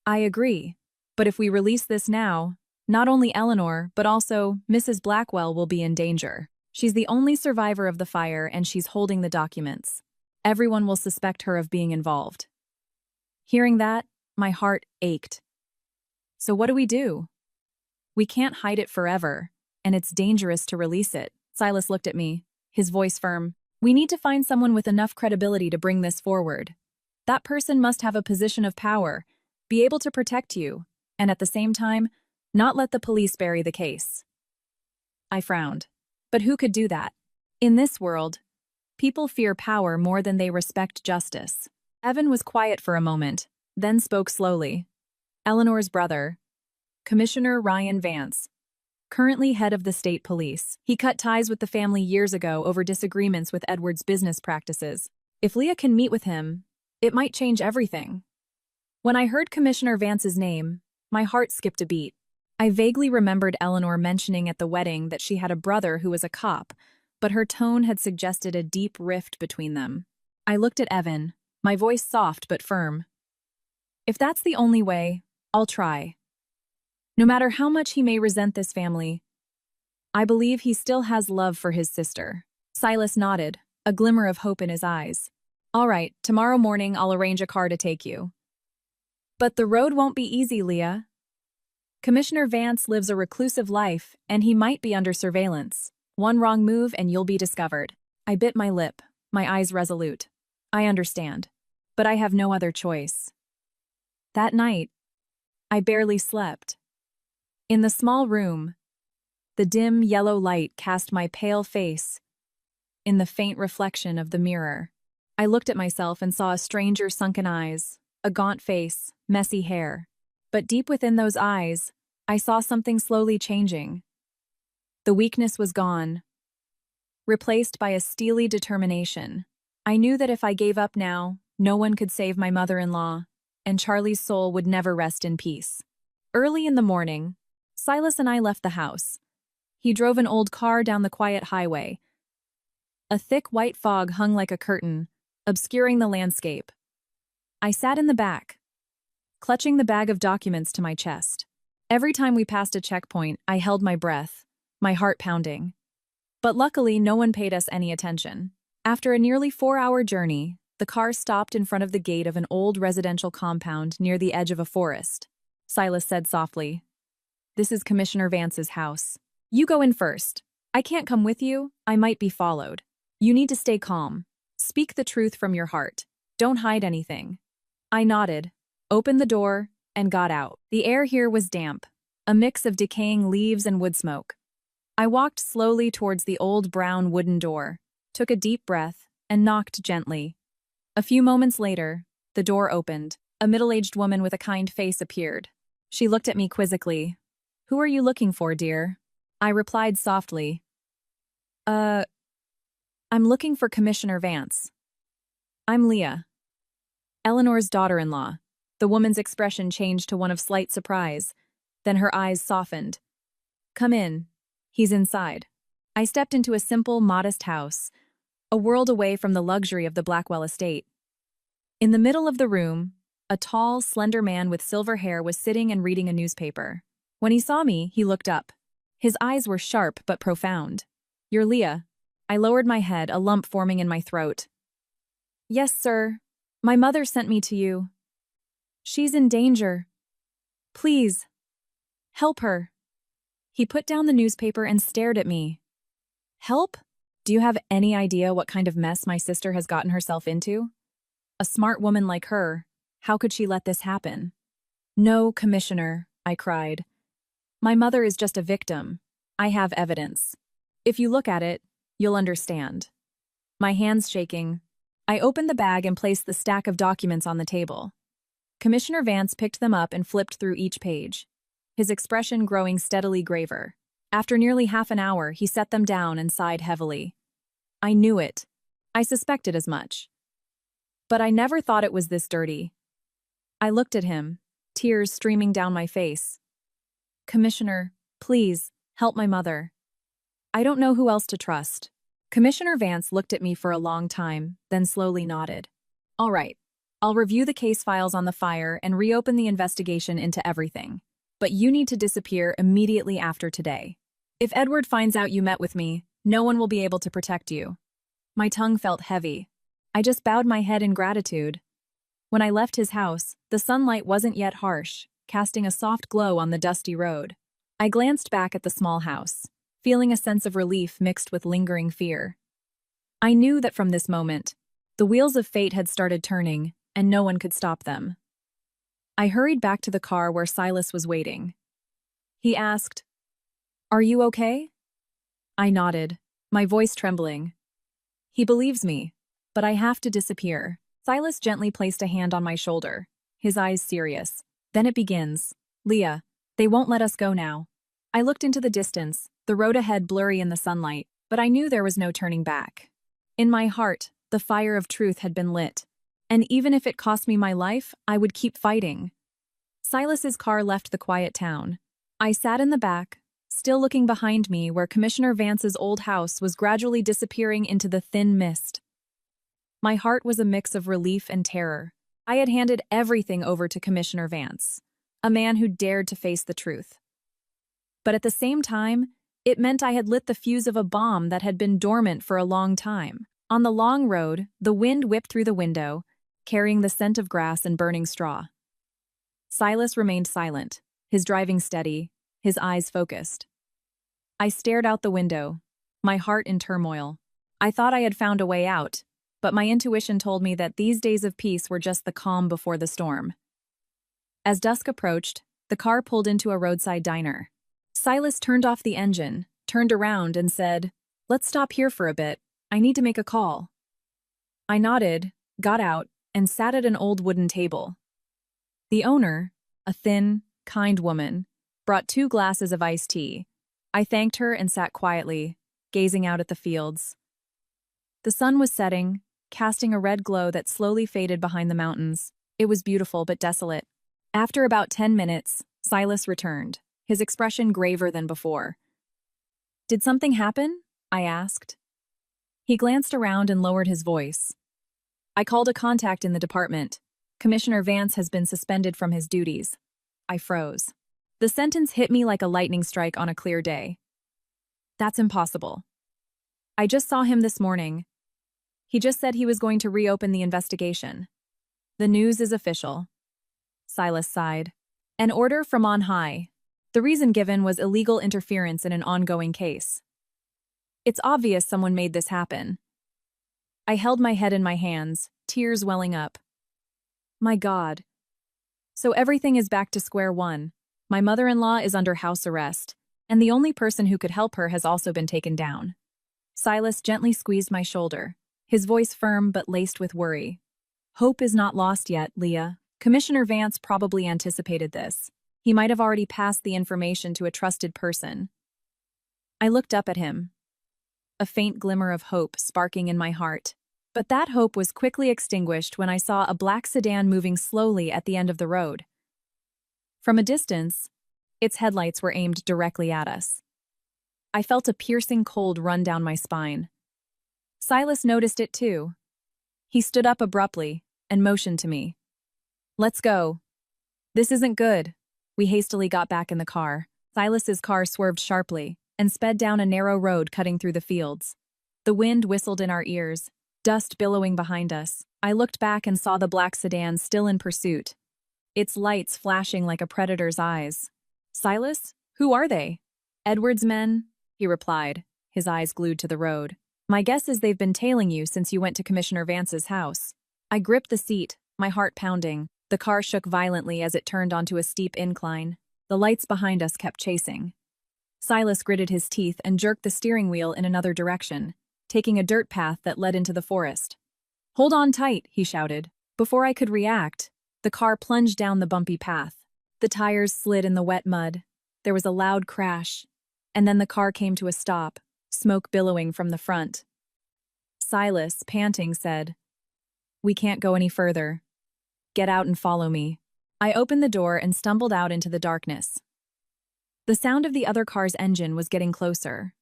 "I agree, but if we release this now, not only Eleanor, but also Mrs. Blackwell will be in danger. She's the only survivor of the fire and she's holding the documents. Everyone will suspect her of being involved." Hearing that, my heart ached. So what do? We can't hide it forever, and it's dangerous to release it. Silas looked at me, his voice firm. "We need to find someone with enough credibility to bring this forward. That person must have a position of power, be able to protect you, and at the same time, not let the police bury the case." I frowned. But who could do that? In this world, people fear power more than they respect justice. Evan was quiet for a moment, then spoke slowly. "Eleanor's brother, Commissioner Ryan Vance, currently head of the state police. He cut ties with the family years ago over disagreements with Edward's business practices. If Leah can meet with him, it might change everything." When I heard Commissioner Vance's name, my heart skipped a beat. I vaguely remembered Eleanor mentioning at the wedding that she had a brother who was a cop, but her tone had suggested a deep rift between them. I looked at Evan, my voice soft but firm. If that's the only way, I'll try. No matter how much he may resent this family, I believe he still has love for his sister. Silas nodded, a glimmer of hope in his eyes. All right, tomorrow morning I'll arrange a car to take you. But the road won't be easy, Leah. Commissioner Vance lives a reclusive life, and he might be under surveillance. One wrong move and you'll be discovered. I bit my lip, my eyes resolute. I understand, but I have no other choice. That night, I barely slept. In the small room, the dim yellow light cast my pale face in the faint reflection of the mirror. I looked at myself and saw a stranger's sunken eyes, a gaunt face, messy hair. But deep within those eyes, I saw something slowly changing. The weakness was gone, replaced by a steely determination. I knew that if I gave up now, no one could save my mother-in-law, and Charlie's soul would never rest in peace. Early in the morning, Silas and I left the house. He drove an old car down the quiet highway. A thick white fog hung like a curtain, obscuring the landscape. I sat in the back, clutching the bag of documents to my chest. Every time we passed a checkpoint, I held my breath, my heart pounding. But luckily, no one paid us any attention. After a nearly 4-hour journey, the car stopped in front of the gate of an old residential compound near the edge of a forest. Silas said softly, "This is Commissioner Vance's house. You go in first. I can't come with you. I might be followed. You need to stay calm. Speak the truth from your heart. Don't hide anything." I nodded, opened the door, and got out. The air here was damp, a mix of decaying leaves and wood smoke. I walked slowly towards the old brown wooden door, took a deep breath, and knocked gently. A few moments later, the door opened. A middle-aged woman with a kind face appeared. She looked at me quizzically. "Who are you looking for, dear?" I replied softly. I'm looking for Commissioner Vance. I'm Leah, Eleanor's daughter-in-law." The woman's expression changed to one of slight surprise. Then her eyes softened. "Come in. He's inside." I stepped into a simple, modest house, a world away from the luxury of the Blackwell estate. In the middle of the room, a tall, slender man with silver hair was sitting and reading a newspaper. When he saw me, he looked up. His eyes were sharp but profound. "You're Leah." I lowered my head, a lump forming in my throat. "Yes, sir. My mother sent me to you. She's in danger. Please, help her." He put down the newspaper and stared at me. "Help? Do you have any idea what kind of mess my sister has gotten herself into? A smart woman like her, how could she let this happen?" "No, Commissioner," I cried. "My mother is just a victim. I have evidence. If you look at it, you'll understand." My hands shaking, I opened the bag and placed the stack of documents on the table. Commissioner Vance picked them up and flipped through each page, his expression growing steadily graver. After nearly half an hour, he set them down and sighed heavily. I knew it. I suspected as much. But I never thought it was this dirty. I looked at him, tears streaming down my face. "Commissioner, please, help my mother. I don't know who else to trust." Commissioner Vance looked at me for a long time, then slowly nodded. "All right, I'll review the case files on the fire and reopen the investigation into everything. But you need to disappear immediately after today. If Edward finds out you met with me, no one will be able to protect you." My tongue felt heavy. I just bowed my head in gratitude. When I left his house, the sunlight wasn't yet harsh, casting a soft glow on the dusty road. I glanced back at the small house, feeling a sense of relief mixed with lingering fear. I knew that from this moment, the wheels of fate had started turning, and no one could stop them. I hurried back to the car where Silas was waiting. He asked, "Are you okay?" I nodded, my voice trembling. "He believes me, but I have to disappear." Silas gently placed a hand on my shoulder, his eyes serious. "Then it begins. Leah, they won't let us go now." I looked into the distance, the road ahead blurry in the sunlight, but I knew there was no turning back. In my heart, the fire of truth had been lit. And even if it cost me my life, I would keep fighting. Silas's car left the quiet town. I sat in the back, still looking behind me where Commissioner Vance's old house was gradually disappearing into the thin mist. My heart was a mix of relief and terror. I had handed everything over to Commissioner Vance, a man who dared to face the truth. But at the same time, it meant I had lit the fuse of a bomb that had been dormant for a long time. On the long road, the wind whipped through the window, carrying the scent of grass and burning straw. Silas remained silent, his driving steady, his eyes focused. I stared out the window, my heart in turmoil. I thought I had found a way out, but my intuition told me that these days of peace were just the calm before the storm. As dusk approached, the car pulled into a roadside diner. Silas turned off the engine, turned around, and said, "Let's stop here for a bit. I need to make a call." I nodded, got out, and sat at an old wooden table. The owner, a thin, kind woman, brought 2 glasses of iced tea. I thanked her and sat quietly, gazing out at the fields. The sun was setting, casting a red glow that slowly faded behind the mountains. It was beautiful but desolate. After about 10 minutes, Silas returned, his expression graver than before. "Did something happen?" I asked. He glanced around and lowered his voice. "I called a contact in the department. Commissioner Vance has been suspended from his duties." I froze. The sentence hit me like a lightning strike on a clear day. "That's impossible. I just saw him this morning. He just said he was going to reopen the investigation." "The news is official." Silas sighed. "An order from on high. The reason given was illegal interference in an ongoing case. It's obvious someone made this happen." I held my head in my hands, tears welling up. My God. So everything is back to square one. My mother-in-law is under house arrest, and the only person who could help her has also been taken down. Silas gently squeezed my shoulder, his voice firm but laced with worry. "Hope is not lost yet, Leah. Commissioner Vance probably anticipated this. He might have already passed the information to a trusted person." I looked up at him, a faint glimmer of hope sparking in my heart. But that hope was quickly extinguished when I saw a black sedan moving slowly at the end of the road. From a distance, its headlights were aimed directly at us. I felt a piercing cold run down my spine. Silas noticed it too. He stood up abruptly and motioned to me. "Let's go." "This isn't good." We hastily got back in the car. Silas's car swerved sharply and sped down a narrow road cutting through the fields. The wind whistled in our ears, dust billowing behind us. I looked back and saw the black sedan still in pursuit, its lights flashing like a predator's eyes. "Silas, who are they?" "Edward's men," he replied, his eyes glued to the road. "My guess is they've been tailing you since you went to Commissioner Vance's house." I gripped the seat, my heart pounding. The car shook violently as it turned onto a steep incline. The lights behind us kept chasing. Silas gritted his teeth and jerked the steering wheel in another direction, taking a dirt path that led into the forest. "Hold on tight," he shouted. Before I could react, the car plunged down the bumpy path. The tires slid in the wet mud. There was a loud crash, and then the car came to a stop, smoke billowing from the front. Silas, panting, said, "We can't go any further. Get out and follow me." I opened the door and stumbled out into the darkness. The sound of the other car's engine was getting closer.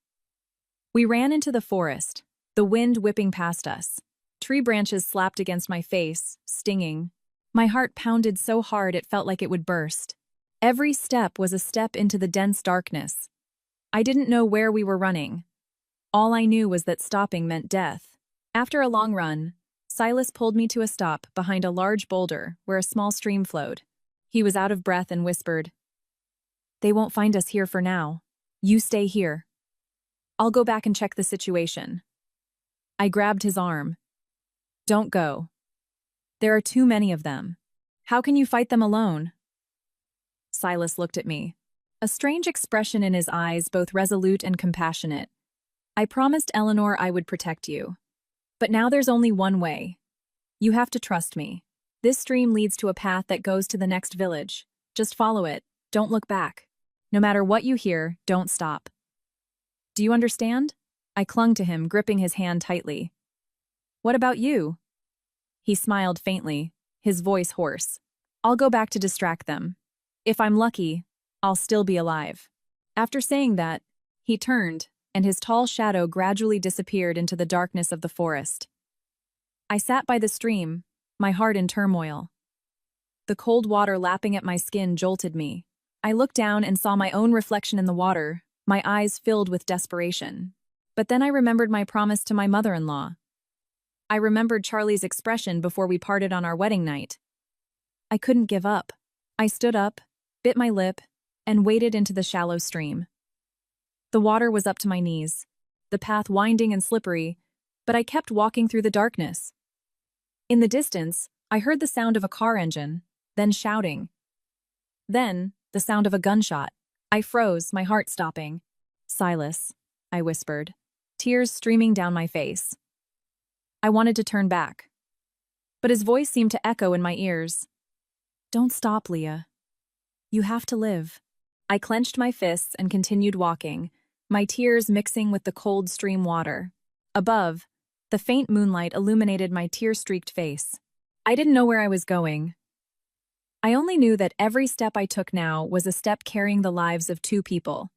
We ran into the forest, the wind whipping past us. Tree branches slapped against my face, stinging. My heart pounded so hard it felt like it would burst. Every step was a step into the dense darkness. I didn't know where we were running. All I knew was that stopping meant death. After a long run, Silas pulled me to a stop behind a large boulder where a small stream flowed. He was out of breath and whispered, "They won't find us here for now. You stay here. I'll go back and check the situation." I grabbed his arm. "Don't go. There are too many of them. How can you fight them alone?" Silas looked at me, a strange expression in his eyes, both resolute and compassionate. "I promised Eleanor I would protect you. But now there's only one way. You have to trust me. This stream leads to a path that goes to the next village. Just follow it. Don't look back. No matter what you hear, don't stop. Do you understand?" I clung to him, gripping his hand tightly. "What about you?" He smiled faintly, his voice hoarse. I'll go back to distract them. If I'm lucky, I'll still be alive. After saying that, he turned, and his tall shadow gradually disappeared into the darkness of the forest. I sat by the stream, my heart in turmoil. The cold water lapping at my skin jolted me. I looked down and saw my own reflection in the water, my eyes filled with desperation. But then I remembered my promise to my mother-in-law. I remembered Charlie's expression before we parted on our wedding night. I couldn't give up. I stood up, bit my lip, and waded into the shallow stream. The water was up to my knees, the path winding and slippery, but I kept walking through the darkness. In the distance, I heard the sound of a car engine, then shouting. Then, the sound of a gunshot. I froze, my heart stopping. "Silas," I whispered, tears streaming down my face. I wanted to turn back, but his voice seemed to echo in my ears. "Don't stop, Leah. You have to live." I clenched my fists and continued walking, my tears mixing with the cold stream water. Above, the faint moonlight illuminated my tear-streaked face. I didn't know where I was going. I only knew that every step I took now was a step carrying the lives of two people.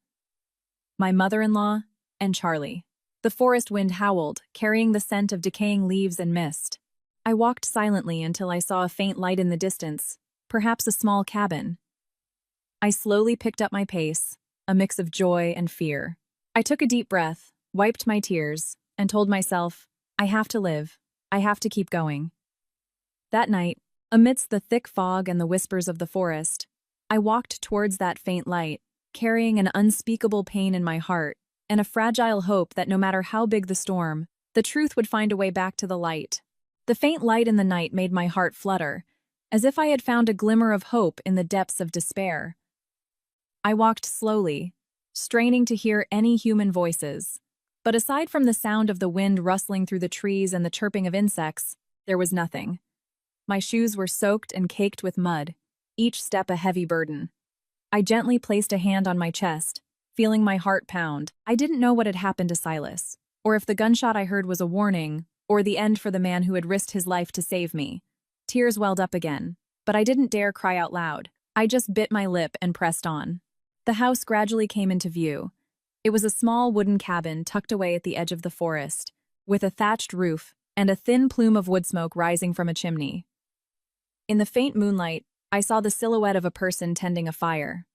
My mother-in-law and Charlie. The forest wind howled, carrying the scent of decaying leaves and mist. I walked silently until I saw a faint light in the distance, perhaps a small cabin. I slowly picked up my pace, a mix of joy and fear. I took a deep breath, wiped my tears, and told myself, I have to live. I have to keep going. That night, amidst the thick fog and the whispers of the forest, I walked towards that faint light, carrying an unspeakable pain in my heart and a fragile hope that no matter how big the storm, the truth would find a way back to the light. The faint light in the night made my heart flutter, as if I had found a glimmer of hope in the depths of despair. I walked slowly, straining to hear any human voices, but aside from the sound of the wind rustling through the trees and the chirping of insects, there was nothing. My shoes were soaked and caked with mud, each step a heavy burden. I gently placed a hand on my chest, feeling my heart pound. I didn't know what had happened to Silas, or if the gunshot I heard was a warning, or the end for the man who had risked his life to save me. Tears welled up again, but I didn't dare cry out loud. I just bit my lip and pressed on. The house gradually came into view. It was a small wooden cabin tucked away at the edge of the forest, with a thatched roof and a thin plume of wood smoke rising from a chimney. In the faint moonlight, I saw the silhouette of a person tending a fire.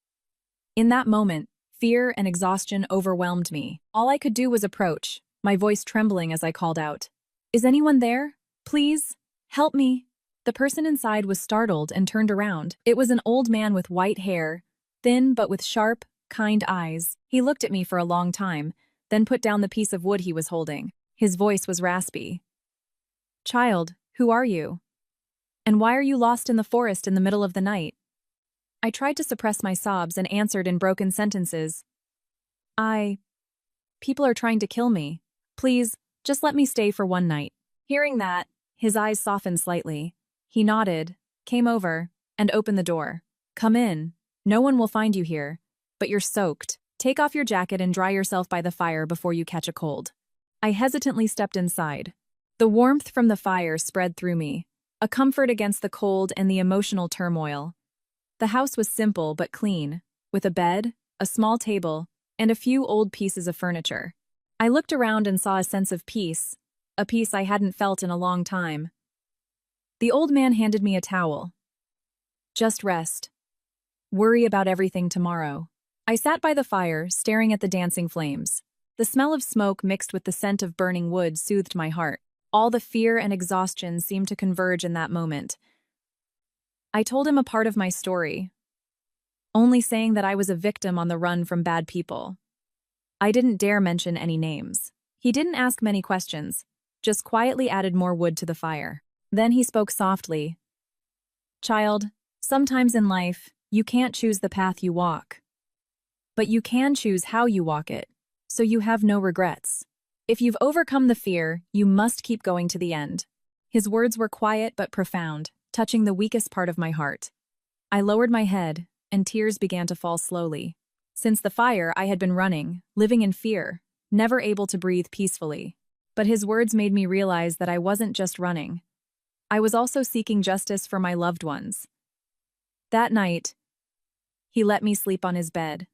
In that moment, fear and exhaustion overwhelmed me. All I could do was approach, my voice trembling as I called out, "Is anyone there? Please, help me." The person inside was startled and turned around. It was an old man with white hair, thin but with sharp, kind eyes. He looked at me for a long time, then put down the piece of wood he was holding. His voice was raspy. "Child, who are you? And why are you lost in the forest in the middle of the night?" I tried to suppress my sobs and answered in broken sentences. People are trying to kill me. Please, just let me stay for one night." Hearing that, his eyes softened slightly. He nodded, came over, and opened the door. "Come in. No one will find you here, but you're soaked. Take off your jacket and dry yourself by the fire before you catch a cold." I hesitantly stepped inside. The warmth from the fire spread through me, a comfort against the cold and the emotional turmoil. The house was simple but clean, with a bed, a small table, and a few old pieces of furniture. I looked around and saw a sense of peace, a peace I hadn't felt in a long time. The old man handed me a towel. "Just rest. Worry about everything tomorrow." I sat by the fire, staring at the dancing flames. The smell of smoke mixed with the scent of burning wood soothed my heart. All the fear and exhaustion seemed to converge in that moment. I told him a part of my story, only saying that I was a victim on the run from bad people. I didn't dare mention any names. He didn't ask many questions, just quietly added more wood to the fire. Then he spoke softly. "Child, sometimes in life, you can't choose the path you walk. But you can choose how you walk it, so you have no regrets. If you've overcome the fear, you must keep going to the end." His words were quiet but profound, touching the weakest part of my heart. I lowered my head, and tears began to fall slowly. Since the fire, I had been running, living in fear, never able to breathe peacefully. But his words made me realize that I wasn't just running. I was also seeking justice for my loved ones. That night, he let me sleep on his bed.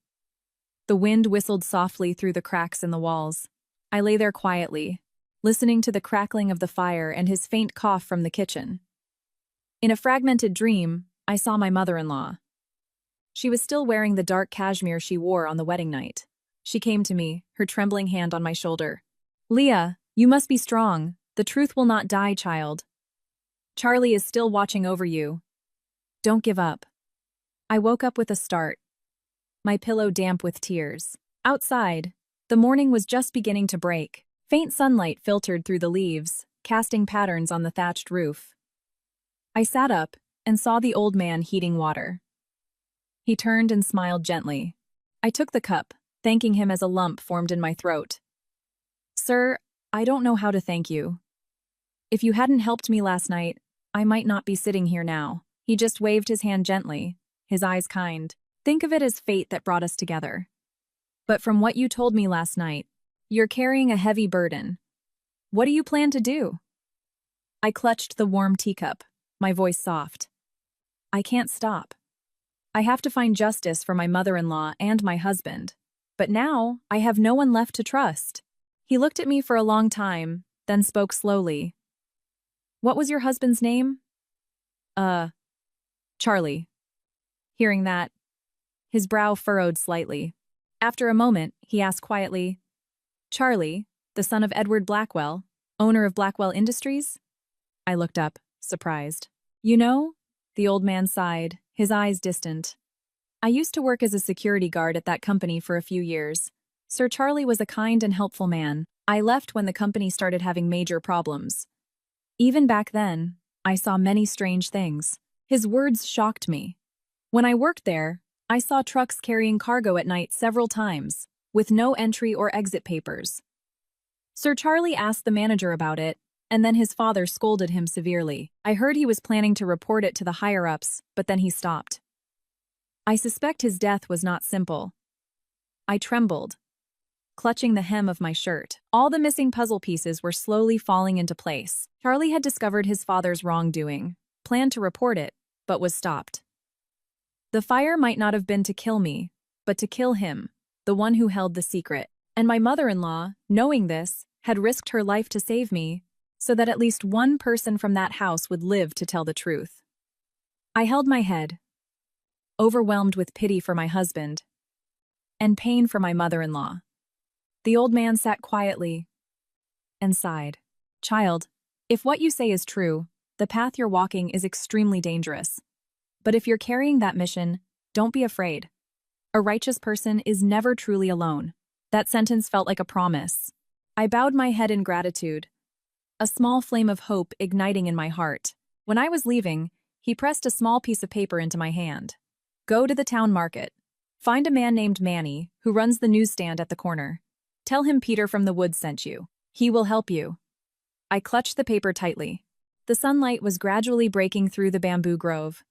The wind whistled softly through the cracks in the walls. I lay there quietly, listening to the crackling of the fire and his faint cough from the kitchen. In a fragmented dream, I saw my mother-in-law. She was still wearing the dark cashmere she wore on the wedding night. She came to me, her trembling hand on my shoulder. "Leah, you must be strong. The truth will not die, child. Charlie is still watching over you. Don't give up." I woke up with a start, my pillow damp with tears. Outside, the morning was just beginning to break. Faint sunlight filtered through the leaves, casting patterns on the thatched roof. I sat up and saw the old man heating water. He turned and smiled gently. I took the cup, thanking him as a lump formed in my throat. "Sir, I don't know how to thank you. If you hadn't helped me last night, I might not be sitting here now." He just waved his hand gently, his eyes kind. "Think of it as fate that brought us together. But from what you told me last night, you're carrying a heavy burden. What do you plan to do?" I clutched the warm teacup, my voice soft. "I can't stop. I have to find justice for my mother-in-law and my husband. But now, I have no one left to trust." He looked at me for a long time, then spoke slowly. "What was your husband's name?" Charlie." Hearing that, his brow furrowed slightly. After a moment, he asked quietly, "Charlie, the son of Edward Blackwell, owner of Blackwell Industries?" I looked up, surprised. "You know?" The old man sighed, his eyes distant. "I used to work as a security guard at that company for a few years. Sir Charlie was a kind and helpful man. I left when the company started having major problems. Even back then, I saw many strange things." His words shocked me. "When I worked there, I saw trucks carrying cargo at night several times, with no entry or exit papers. Sir Charlie asked the manager about it, and then his father scolded him severely. I heard he was planning to report it to the higher-ups, but then he stopped. I suspect his death was not simple." I trembled, clutching the hem of my shirt. All the missing puzzle pieces were slowly falling into place. Charlie had discovered his father's wrongdoing, planned to report it, but was stopped. The fire might not have been to kill me, but to kill him, the one who held the secret. And my mother-in-law, knowing this, had risked her life to save me, so that at least one person from that house would live to tell the truth. I held my head, overwhelmed with pity for my husband, and pain for my mother-in-law. The old man sat quietly and sighed. "Child, if what you say is true, the path you're walking is extremely dangerous. But if you're carrying that mission, don't be afraid. A righteous person is never truly alone." That sentence felt like a promise. I bowed my head in gratitude, a small flame of hope igniting in my heart. When I was leaving, he pressed a small piece of paper into my hand. "Go to the town market. Find a man named Manny, who runs the newsstand at the corner. Tell him Peter from the woods sent you. He will help you." I clutched the paper tightly. The sunlight was gradually breaking through the bamboo grove.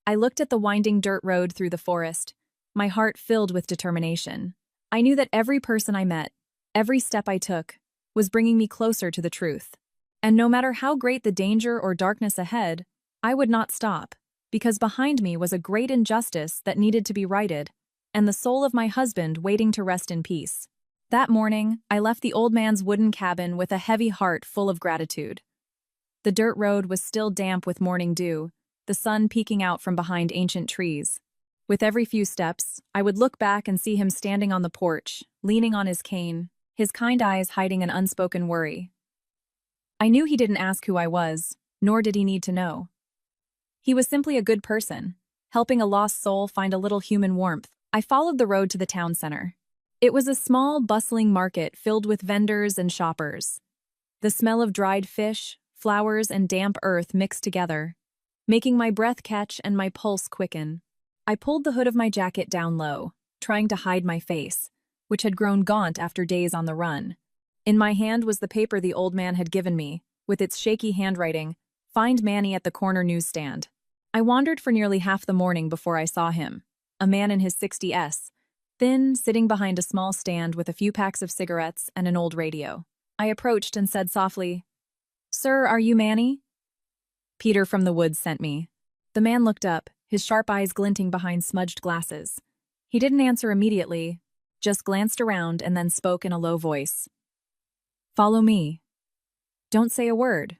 I looked at the winding dirt road through the forest, my heart filled with determination. I knew that every person I met, every step I took, was bringing me closer to the truth. And no matter how great the danger or darkness ahead, I would not stop, because behind me was a great injustice that needed to be righted, and the soul of my husband waiting to rest in peace. That morning, I left the old man's wooden cabin with a heavy heart full of gratitude. The dirt road was still damp with morning dew, the sun peeking out from behind ancient trees. With every few steps, I would look back and see him standing on the porch, leaning on his cane, his kind eyes hiding an unspoken worry. I knew he didn't ask who I was, nor did he need to know. He was simply a good person, helping a lost soul find a little human warmth. I followed the road to the town center. It was a small, bustling market filled with vendors and shoppers. The smell of dried fish, flowers, and damp earth mixed together, making my breath catch and my pulse quicken. I pulled the hood of my jacket down low, trying to hide my face, which had grown gaunt after days on the run. In my hand was the paper the old man had given me, with its shaky handwriting, "Find Manny at the corner newsstand." I wandered for nearly half the morning before I saw him, a man in his 60s, thin, sitting behind a small stand with a few packs of cigarettes and an old radio. I approached and said softly, "Sir, are you Manny?" Peter from the woods sent me. The man looked up, his sharp eyes glinting behind smudged glasses. He didn't answer immediately, just glanced around and then spoke in a low voice. Follow me. Don't say a word.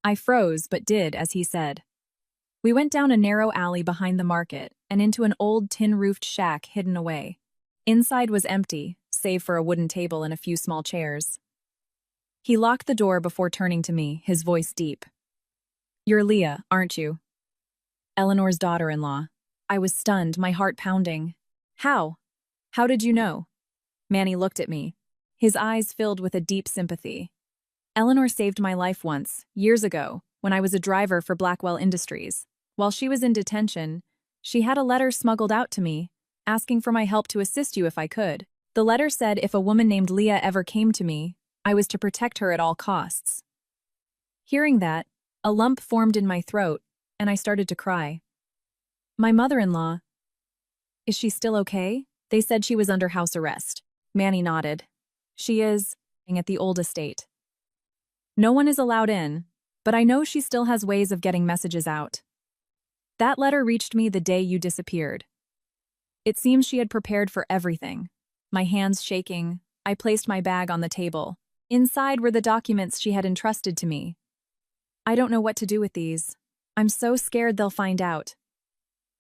I froze, but did as he said. We went down a narrow alley behind the market and into an old tin-roofed shack hidden away. Inside was empty, save for a wooden table and a few small chairs. He locked the door before turning to me, his voice deep. You're Leah, aren't you? Eleanor's daughter-in-law. I was stunned, my heart pounding. How? How did you know? Manny looked at me, his eyes filled with a deep sympathy. Eleanor saved my life once, years ago, when I was a driver for Blackwell Industries. While she was in detention, she had a letter smuggled out to me, asking for my help to assist you if I could. The letter said if a woman named Leah ever came to me, I was to protect her at all costs. Hearing that, a lump formed in my throat, and I started to cry. My mother-in-law. Is she still okay? They said she was under house arrest. Manny nodded. She is, at the old estate. No one is allowed in, but I know she still has ways of getting messages out. That letter reached me the day you disappeared. It seems she had prepared for everything. My hands shaking, I placed my bag on the table. Inside were the documents she had entrusted to me. I don't know what to do with these. I'm so scared they'll find out.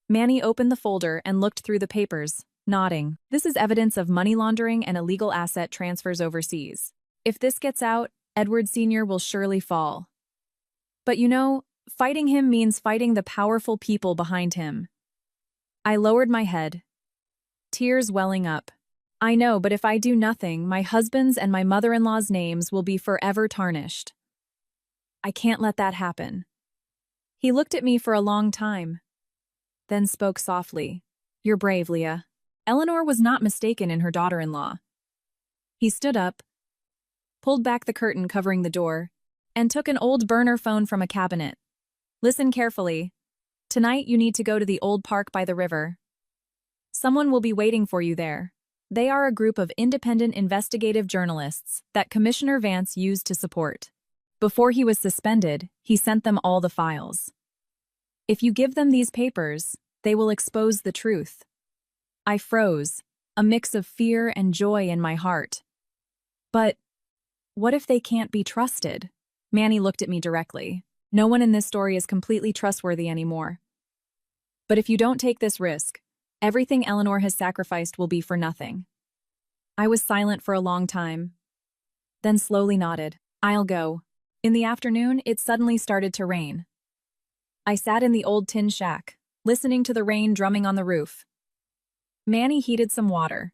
Manny opened the folder and looked through the papers, nodding. This is evidence of money laundering and illegal asset transfers overseas. If this gets out, Edward Sr. will surely fall. But you know, fighting him means fighting the powerful people behind him. I lowered my head, tears welling up. I know, but if I do nothing, my husband's and my mother-in-law's names will be forever tarnished. I can't let that happen. He looked at me for a long time, then spoke softly. You're brave, Leah. Eleanor was not mistaken in her daughter-in-law. He stood up, pulled back the curtain covering the door, and took an old burner phone from a cabinet. Listen carefully. Tonight you need to go to the old park by the river. Someone will be waiting for you there. They are a group of independent investigative journalists that Commissioner Vance used to support. Before he was suspended, he sent them all the files. If you give them these papers, they will expose the truth. I froze, a mix of fear and joy in my heart. But what if they can't be trusted? Manny looked at me directly. No one in this story is completely trustworthy anymore. But if you don't take this risk, everything Eleanor has sacrificed will be for nothing. I was silent for a long time, then slowly nodded. I'll go. In the afternoon, it suddenly started to rain. I sat in the old tin shack, listening to the rain drumming on the roof. Manny heated some water,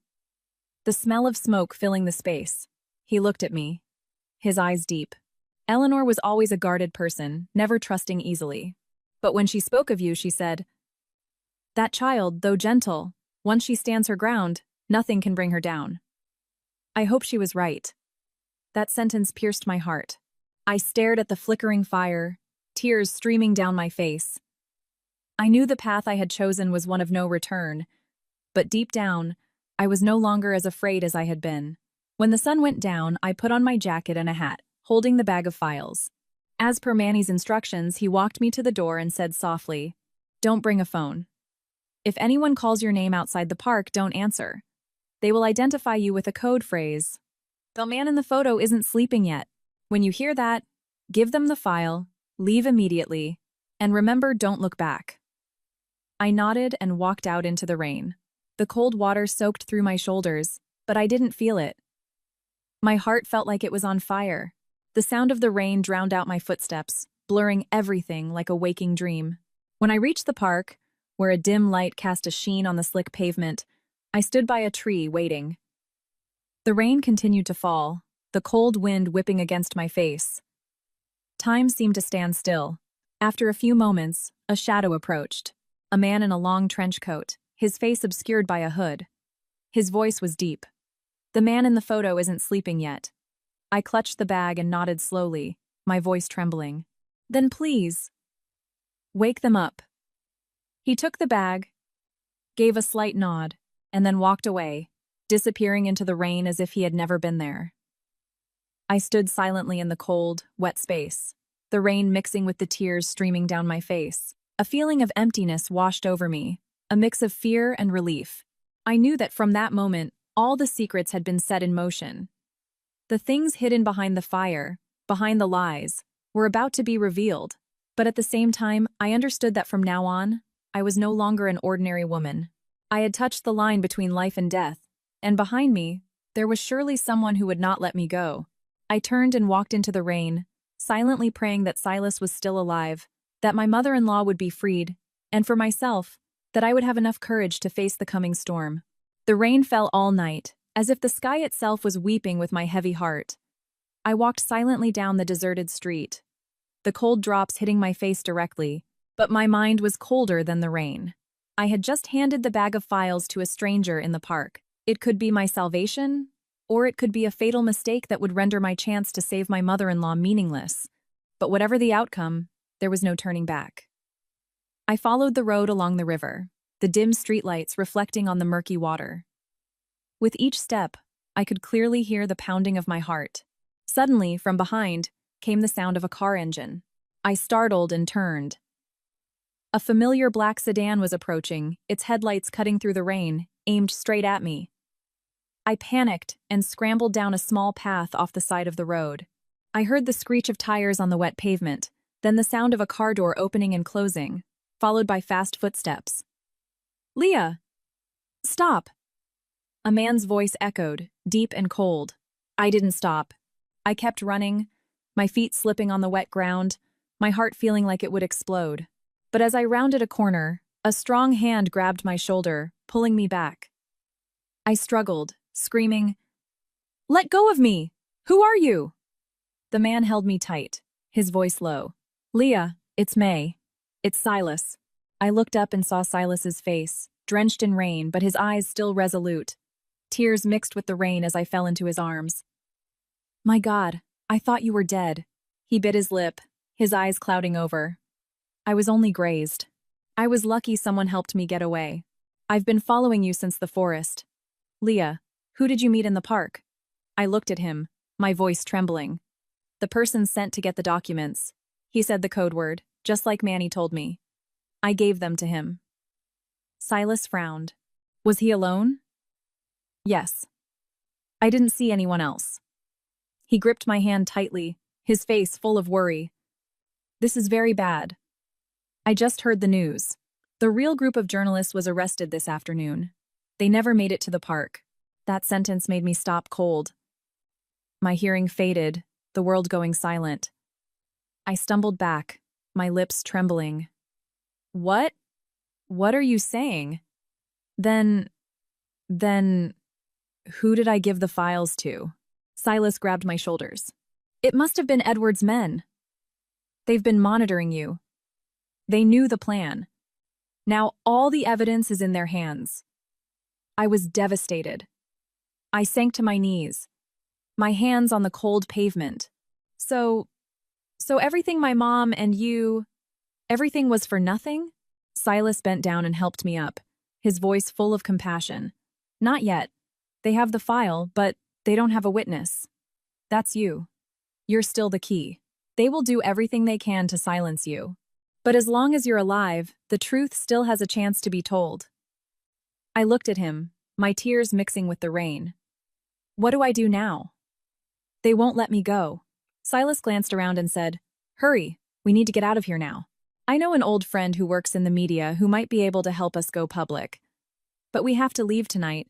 the smell of smoke filling the space. He looked at me, his eyes deep. Eleanor was always a guarded person, never trusting easily. But when she spoke of you, she said, that child, though gentle, once she stands her ground, nothing can bring her down. I hope she was right. That sentence pierced my heart. I stared at the flickering fire, tears streaming down my face. I knew the path I had chosen was one of no return, but deep down, I was no longer as afraid as I had been. When the sun went down, I put on my jacket and a hat, holding the bag of files. As per Manny's instructions, he walked me to the door and said softly, don't bring a phone. If anyone calls your name outside the park, don't answer. They will identify you with a code phrase. The man in the photo isn't sleeping yet. When you hear that, give them the file, leave immediately, and remember, don't look back. I nodded and walked out into the rain. The cold water soaked through my shoulders, but I didn't feel it. My heart felt like it was on fire. The sound of the rain drowned out my footsteps, blurring everything like a waking dream. When I reached the park, where a dim light cast a sheen on the slick pavement, I stood by a tree, waiting. The rain continued to fall, the cold wind whipping against my face. Time seemed to stand still. After a few moments, a shadow approached. A man in a long trench coat, his face obscured by a hood. His voice was deep. The man in the photo isn't sleeping yet. I clutched the bag and nodded slowly, my voice trembling. Then please, wake them up. He took the bag, gave a slight nod, and then walked away, disappearing into the rain as if he had never been there. I stood silently in the cold, wet space. the rain mixing with the tears streaming down my face. A feeling of emptiness washed over me, a mix of fear and relief. I knew that from that moment, all the secrets had been set in motion. The things hidden behind the fire, behind the lies, were about to be revealed. But at the same time, I understood that from now on, I was no longer an ordinary woman. I had touched the line between life and death, and behind me, there was surely someone who would not let me go. I turned and walked into the rain, silently praying that Silas was still alive, that my mother-in-law would be freed, and for myself, that I would have enough courage to face the coming storm. The rain fell all night, as if the sky itself was weeping with my heavy heart. I walked silently down the deserted street, the cold drops hitting my face directly, but my mind was colder than the rain. I had just handed the bag of files to a stranger in the park. It could be my salvation, or it could be a fatal mistake that would render my chance to save my mother-in-law meaningless. But whatever the outcome, there was no turning back. I followed the road along the river, the dim streetlights reflecting on the murky water. With each step, I could clearly hear the pounding of my heart. Suddenly, from behind, came the sound of a car engine. I startled and turned. A familiar black sedan was approaching, its headlights cutting through the rain, aimed straight at me. I panicked and scrambled down a small path off the side of the road. I heard the screech of tires on the wet pavement, then the sound of a car door opening and closing, followed by fast footsteps. "Leah! Stop!" A man's voice echoed, deep and cold. I didn't stop. I kept running, my feet slipping on the wet ground, my heart feeling like it would explode. But as I rounded a corner, a strong hand grabbed my shoulder, pulling me back. I struggled, screaming, "Let go of me! Who are you?" The man held me tight, his voice low. "Leah, it's May. It's Silas." I looked up and saw Silas's face, drenched in rain, but his eyes still resolute. Tears mixed with the rain as I fell into his arms. "My God, I thought you were dead." He bit his lip, his eyes clouding over. "I was only grazed. I was lucky someone helped me get away. I've been following you since the forest." "Leah, who did you meet in the park?" I looked at him, my voice trembling. "The person sent to get the documents." He said the code word, just like Manny told me. I gave them to him. Silas frowned. "Was he alone?" "Yes. I didn't see anyone else." He gripped my hand tightly, his face full of worry. "This is very bad. I just heard the news. The real group of journalists was arrested this afternoon. They never made it to the park." That sentence made me stop cold. My hearing faded, the world going silent. I stumbled back, my lips trembling. What? What are you saying?" Then, who did I give the files to?" Silas grabbed my shoulders. "It must have been Edward's men. They've been monitoring you. They knew the plan. Now all the evidence is in their hands." I was devastated. I sank to my knees, my hands on the cold pavement. So everything my mom and you, everything was for nothing?" Silas bent down and helped me up, his voice full of compassion. "Not yet. They have the file, but they don't have a witness. That's you. You're still the key. They will do everything they can to silence you. But as long as you're alive, the truth still has a chance to be told." I looked at him, my tears mixing with the rain. "What do I do now?" "They won't let me go." Silas glanced around and said, "Hurry, we need to get out of here now. I know an old friend who works in the media who might be able to help us go public. But we have to leave tonight.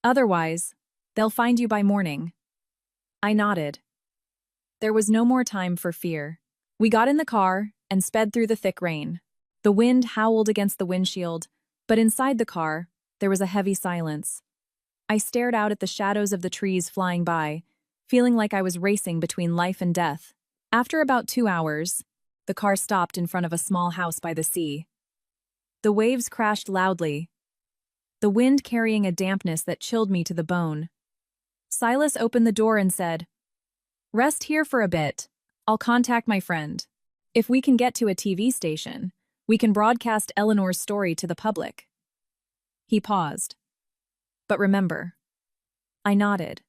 Otherwise, they'll find you by morning." I nodded. There was no more time for fear. We got in the car and sped through the thick rain. The wind howled against the windshield, but inside the car, there was a heavy silence. I stared out at the shadows of the trees flying by, feeling like I was racing between life and death. After about 2 hours, the car stopped in front of a small house by the sea. The waves crashed loudly, the wind carrying a dampness that chilled me to the bone. Silas opened the door and said, "Rest here for a bit. I'll contact my friend. If we can get to a TV station, we can broadcast Eleanor's story to the public." He paused. "But remember." I nodded.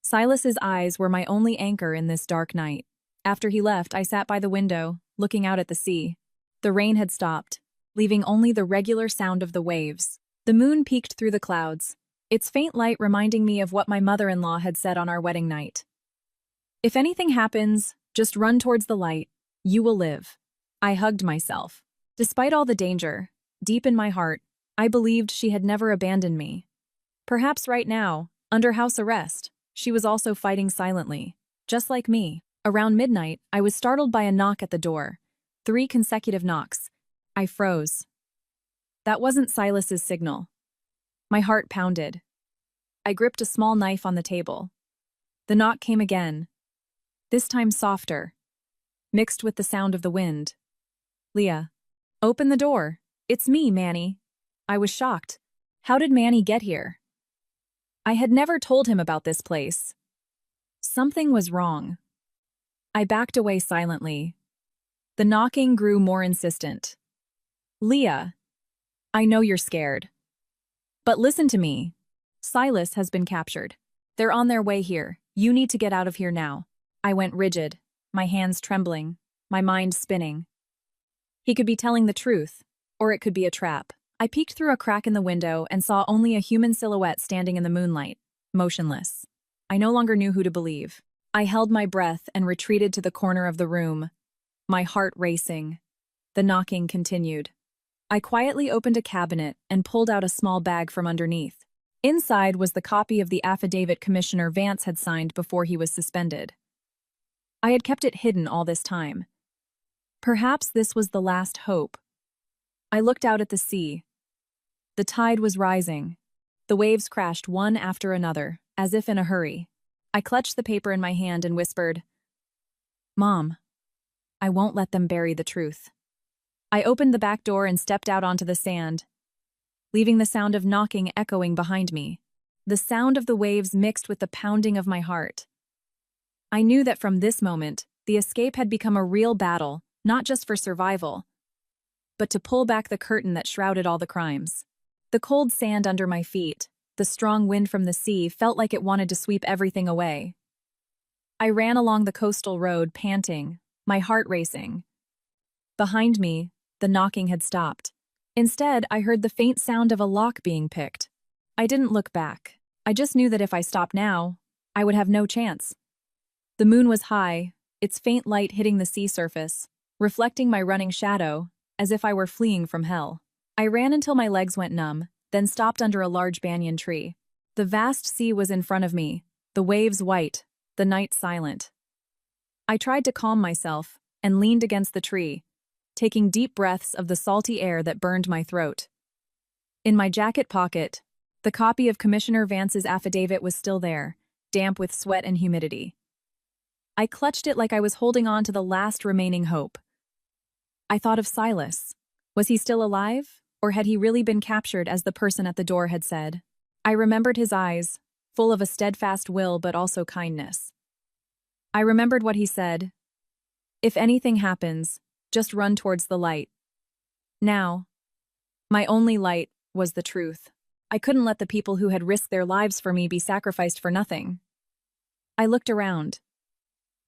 Silas's eyes were my only anchor in this dark night. After he left, I sat by the window, looking out at the sea. The rain had stopped, leaving only the regular sound of the waves. The moon peeked through the clouds, its faint light reminding me of what my mother-in-law had said on our wedding night. If anything happens, just run towards the light. You will live. I hugged myself. Despite all the danger, deep in my heart, I believed she had never abandoned me. Perhaps right now, under house arrest, she was also fighting silently, just like me. Around midnight, I was startled by a knock at the door. 3 consecutive knocks. I froze. That wasn't Silas's signal. My heart pounded. I gripped a small knife on the table. The knock came again, this time softer, mixed with the sound of the wind. Leah. Open the door. It's me, Manny. I was shocked. How did Manny get here? I had never told him about this place. Something was wrong. I backed away silently. The knocking grew more insistent. Leah. I know you're scared. But listen to me. Silas has been captured. They're on their way here. You need to get out of here now. I went rigid, my hands trembling, my mind spinning. He could be telling the truth, or it could be a trap. I peeked through a crack in the window and saw only a human silhouette standing in the moonlight, motionless. I no longer knew who to believe. I held my breath and retreated to the corner of the room, my heart racing. The knocking continued. I quietly opened a cabinet and pulled out a small bag from underneath. Inside was the copy of the affidavit Commissioner Vance had signed before he was suspended. I had kept it hidden all this time. Perhaps this was the last hope. I looked out at the sea. The tide was rising. The waves crashed one after another, as if in a hurry. I clutched the paper in my hand and whispered, "Mom, I won't let them bury the truth." I opened the back door and stepped out onto the sand, leaving the sound of knocking echoing behind me. The sound of the waves mixed with the pounding of my heart. I knew that from this moment, the escape had become a real battle, not just for survival, but to pull back the curtain that shrouded all the crimes. The cold sand under my feet, the strong wind from the sea felt like it wanted to sweep everything away. I ran along the coastal road, panting, my heart racing. Behind me, the knocking had stopped. Instead, I heard the faint sound of a lock being picked. I didn't look back. I just knew that if I stopped now, I would have no chance. The moon was high, its faint light hitting the sea surface, reflecting my running shadow, as if I were fleeing from hell. I ran until my legs went numb, then stopped under a large banyan tree. The vast sea was in front of me, the waves white, the night silent. I tried to calm myself and leaned against the tree, taking deep breaths of the salty air that burned my throat. In my jacket pocket, the copy of Commissioner Vance's affidavit was still there, damp with sweat and humidity. I clutched it like I was holding on to the last remaining hope. I thought of Silas. Was he still alive, or had he really been captured as the person at the door had said? I remembered his eyes, full of a steadfast will but also kindness. I remembered what he said. If anything happens, just run towards the light. Now, my only light was the truth. I couldn't let the people who had risked their lives for me be sacrificed for nothing. I looked around.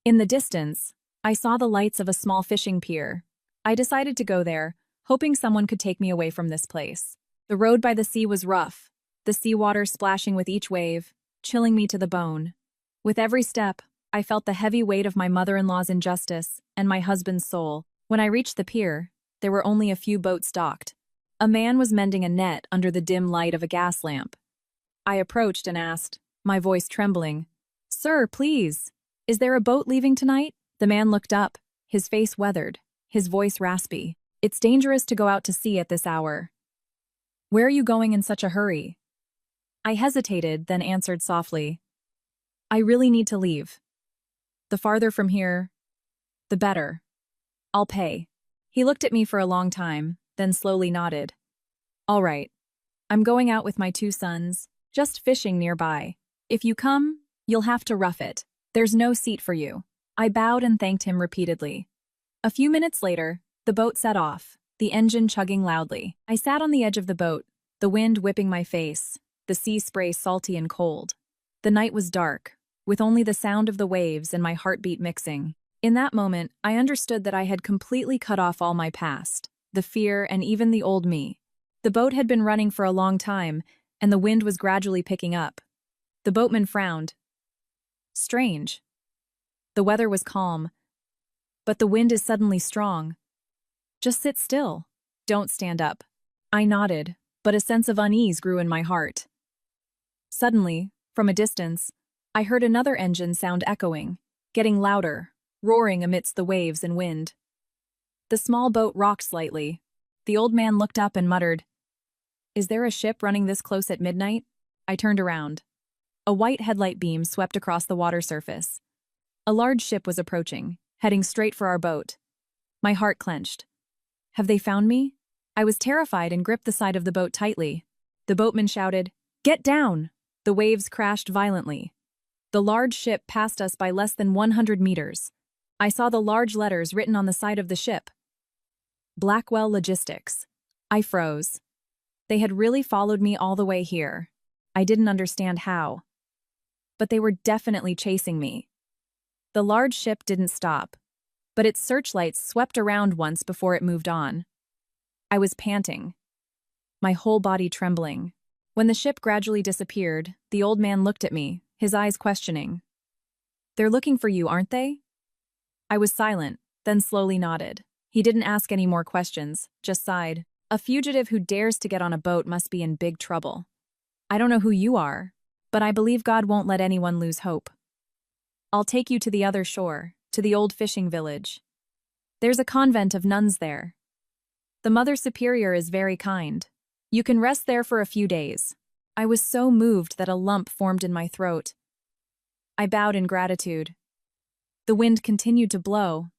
In the distance, I saw the lights of a small fishing pier. I decided to go there, hoping someone could take me away from this place. The road by the sea was rough, the seawater splashing with each wave, chilling me to the bone. With every step, I felt the heavy weight of my mother-in-law's injustice and my husband's soul. When I reached the pier, there were only a few boats docked. A man was mending a net under the dim light of a gas lamp. I approached and asked, my voice trembling, "Sir, please, is there a boat leaving tonight?" The man looked up, his face weathered, his voice raspy. "It's dangerous to go out to sea at this hour." "Where are you going in such a hurry?" I hesitated, then answered softly, "I really need to leave. The farther from here, the better. I'll pay." He looked at me for a long time, then slowly nodded. "All right. I'm going out with my 2 sons, just fishing nearby. If you come, you'll have to rough it. There's no seat for you." I bowed and thanked him repeatedly. A few minutes later, the boat set off, the engine chugging loudly. I sat on the edge of the boat, the wind whipping my face, the sea spray salty and cold. The night was dark, with only the sound of the waves and my heartbeat mixing. In that moment, I understood that I had completely cut off all my past, the fear, and even the old me. The boat had been running for a long time, and the wind was gradually picking up. The boatman frowned. Strange. The weather was calm, but the wind is suddenly strong. Just sit still. Don't stand up. I nodded, but a sense of unease grew in my heart. Suddenly, from a distance, I heard another engine sound echoing, getting louder, roaring amidst the waves and wind. The small boat rocked slightly. The old man looked up and muttered, "Is there a ship running this close at midnight?" I turned around. A white headlight beam swept across the water surface. A large ship was approaching, heading straight for our boat. My heart clenched. Have they found me? I was terrified and gripped the side of the boat tightly. The boatman shouted, "Get down!" The waves crashed violently. The large ship passed us by less than 100 meters. I saw the large letters written on the side of the ship. Blackwell Logistics. I froze. They had really followed me all the way here. I didn't understand how. But they were definitely chasing me. The large ship didn't stop, but its searchlights swept around once before it moved on. I was panting, my whole body trembling. When the ship gradually disappeared, the old man looked at me, his eyes questioning. "They're looking for you, aren't they?" I was silent, then slowly nodded. He didn't ask any more questions, just sighed. A fugitive who dares to get on a boat must be in big trouble. I don't know who you are, but I believe God won't let anyone lose hope. I'll take you to the other shore, to the old fishing village. There's a convent of nuns there. The Mother Superior is very kind. You can rest there for a few days. I was so moved that a lump formed in my throat. I bowed in gratitude. The wind continued to blow,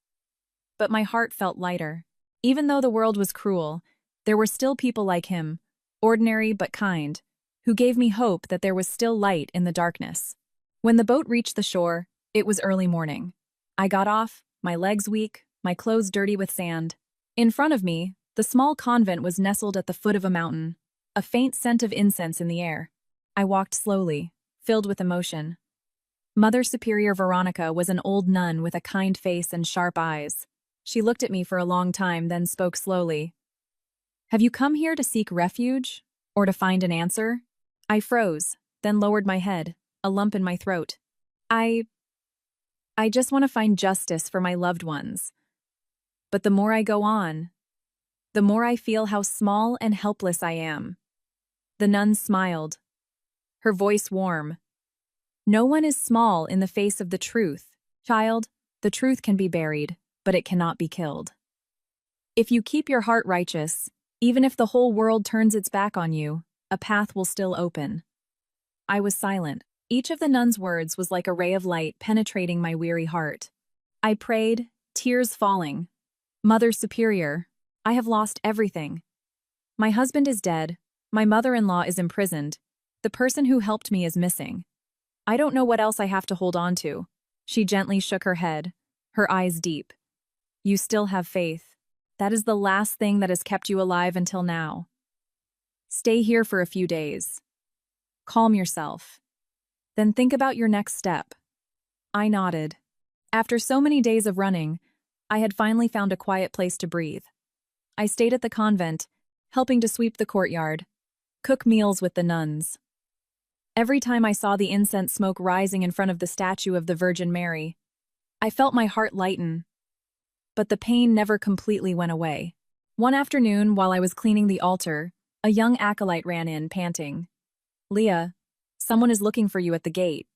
but my heart felt lighter. Even though the world was cruel, there were still people like him, ordinary but kind, who gave me hope that there was still light in the darkness. When the boat reached the shore, it was early morning. I got off, my legs weak, my clothes dirty with sand. In front of me, the small convent was nestled at the foot of a mountain, a faint scent of incense in the air. I walked slowly, filled with emotion. Mother Superior Veronica was an old nun with a kind face and sharp eyes. She looked at me for a long time, then spoke slowly. "Have you come here to seek refuge, or to find an answer?" I froze, then lowered my head, a lump in my throat. I just want to find justice for my loved ones. But the more I go on, the more I feel how small and helpless I am. The nun smiled, her voice warm. "No one is small in the face of the truth. Child, the truth can be buried, but it cannot be killed. If you keep your heart righteous, even if the whole world turns its back on you, a path will still open." I was silent. Each of the nun's words was like a ray of light penetrating my weary heart. I prayed, tears falling. "Mother Superior, I have lost everything. My husband is dead, my mother-in-law is imprisoned, the person who helped me is missing. I don't know what else I have to hold on to." She gently shook her head, her eyes deep. "You still have faith. That is the last thing that has kept you alive until now. Stay here for a few days. Calm yourself. Then think about your next step." I nodded. After so many days of running, I had finally found a quiet place to breathe. I stayed at the convent, helping to sweep the courtyard, cook meals with the nuns. Every time I saw the incense smoke rising in front of the statue of the Virgin Mary, I felt my heart lighten. But the pain never completely went away. One afternoon, while I was cleaning the altar, a young acolyte ran in, panting. "Leah, someone is looking for you at the gate."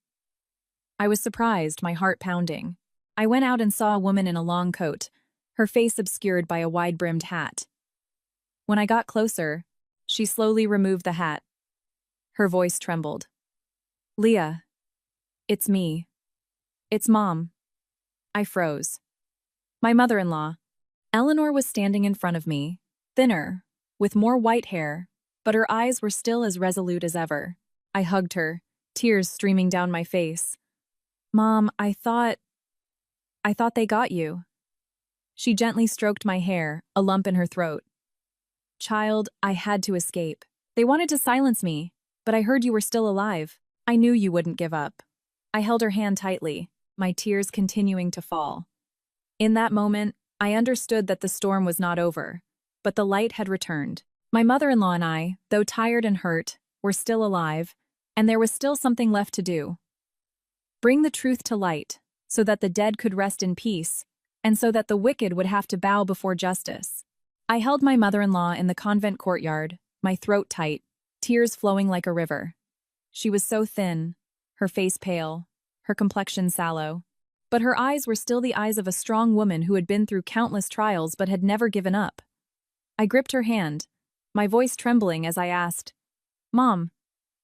I was surprised, my heart pounding. I went out and saw a woman in a long coat, her face obscured by a wide-brimmed hat. When I got closer, she slowly removed the hat. Her voice trembled. "Leah, it's me. It's Mom." I froze. My mother-in-law, Eleanor, was standing in front of me, thinner, with more white hair, but her eyes were still as resolute as ever. I hugged her, tears streaming down my face. "Mom, I thought they got you." She gently stroked my hair, a lump in her throat. "Child, I had to escape. They wanted to silence me, but I heard you were still alive. I knew you wouldn't give up." I held her hand tightly, my tears continuing to fall. In that moment, I understood that the storm was not over, but the light had returned. My mother-in-law and I, though tired and hurt, were still alive, and there was still something left to do. Bring the truth to light, so that the dead could rest in peace, and so that the wicked would have to bow before justice. I held my mother-in-law in the convent courtyard, my throat tight, tears flowing like a river. She was so thin, her face pale, her complexion sallow, but her eyes were still the eyes of a strong woman who had been through countless trials but had never given up. I gripped her hand, my voice trembling as I asked, "Mom,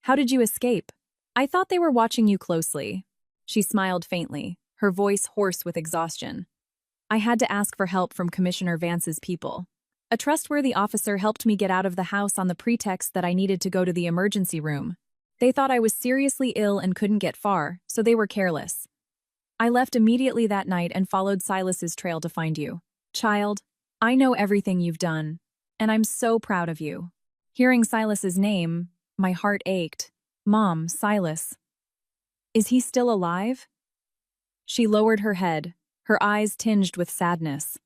how did you escape? I thought they were watching you closely." She smiled faintly, her voice hoarse with exhaustion. "I had to ask for help from Commissioner Vance's people. A trustworthy officer helped me get out of the house on the pretext that I needed to go to the emergency room. They thought I was seriously ill and couldn't get far, so they were careless. I left immediately that night and followed Silas's trail to find you. Child, I know everything you've done, and I'm so proud of you." Hearing Silas's name, my heart ached. "Mom, Silas. Is he still alive?" She lowered her head, her eyes tinged with sadness.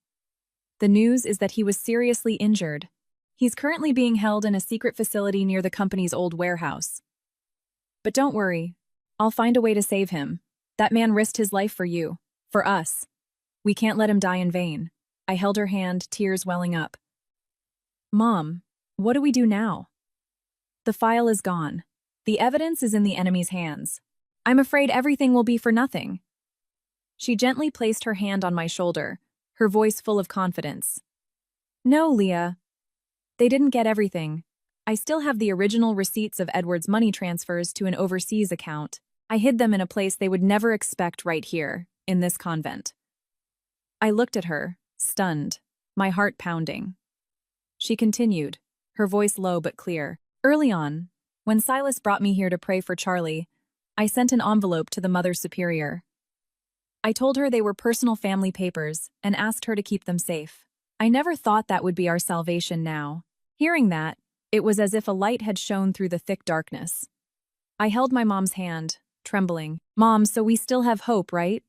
"The news is that he was seriously injured. He's currently being held in a secret facility near the company's old warehouse. But don't worry, I'll find a way to save him. That man risked his life for you, for us. We can't let him die in vain." I held her hand, tears welling up. "Mom, what do we do now?" "The file is gone. The evidence is in the enemy's hands. I'm afraid everything will be for nothing." She gently placed her hand on my shoulder, her voice full of confidence. "No, Leah. They didn't get everything. I still have the original receipts of Edward's money transfers to an overseas account. I hid them in a place they would never expect right here, in this convent." I looked at her, stunned, my heart pounding. She continued, her voice low but clear. "Early on, when Silas brought me here to pray for Charlie, I sent an envelope to the Mother Superior. I told her they were personal family papers and asked her to keep them safe. I never thought that would be our salvation now. Hearing that, it was as if a light had shone through the thick darkness. I held my mom's hand, trembling. "Mom, so we still have hope, right?"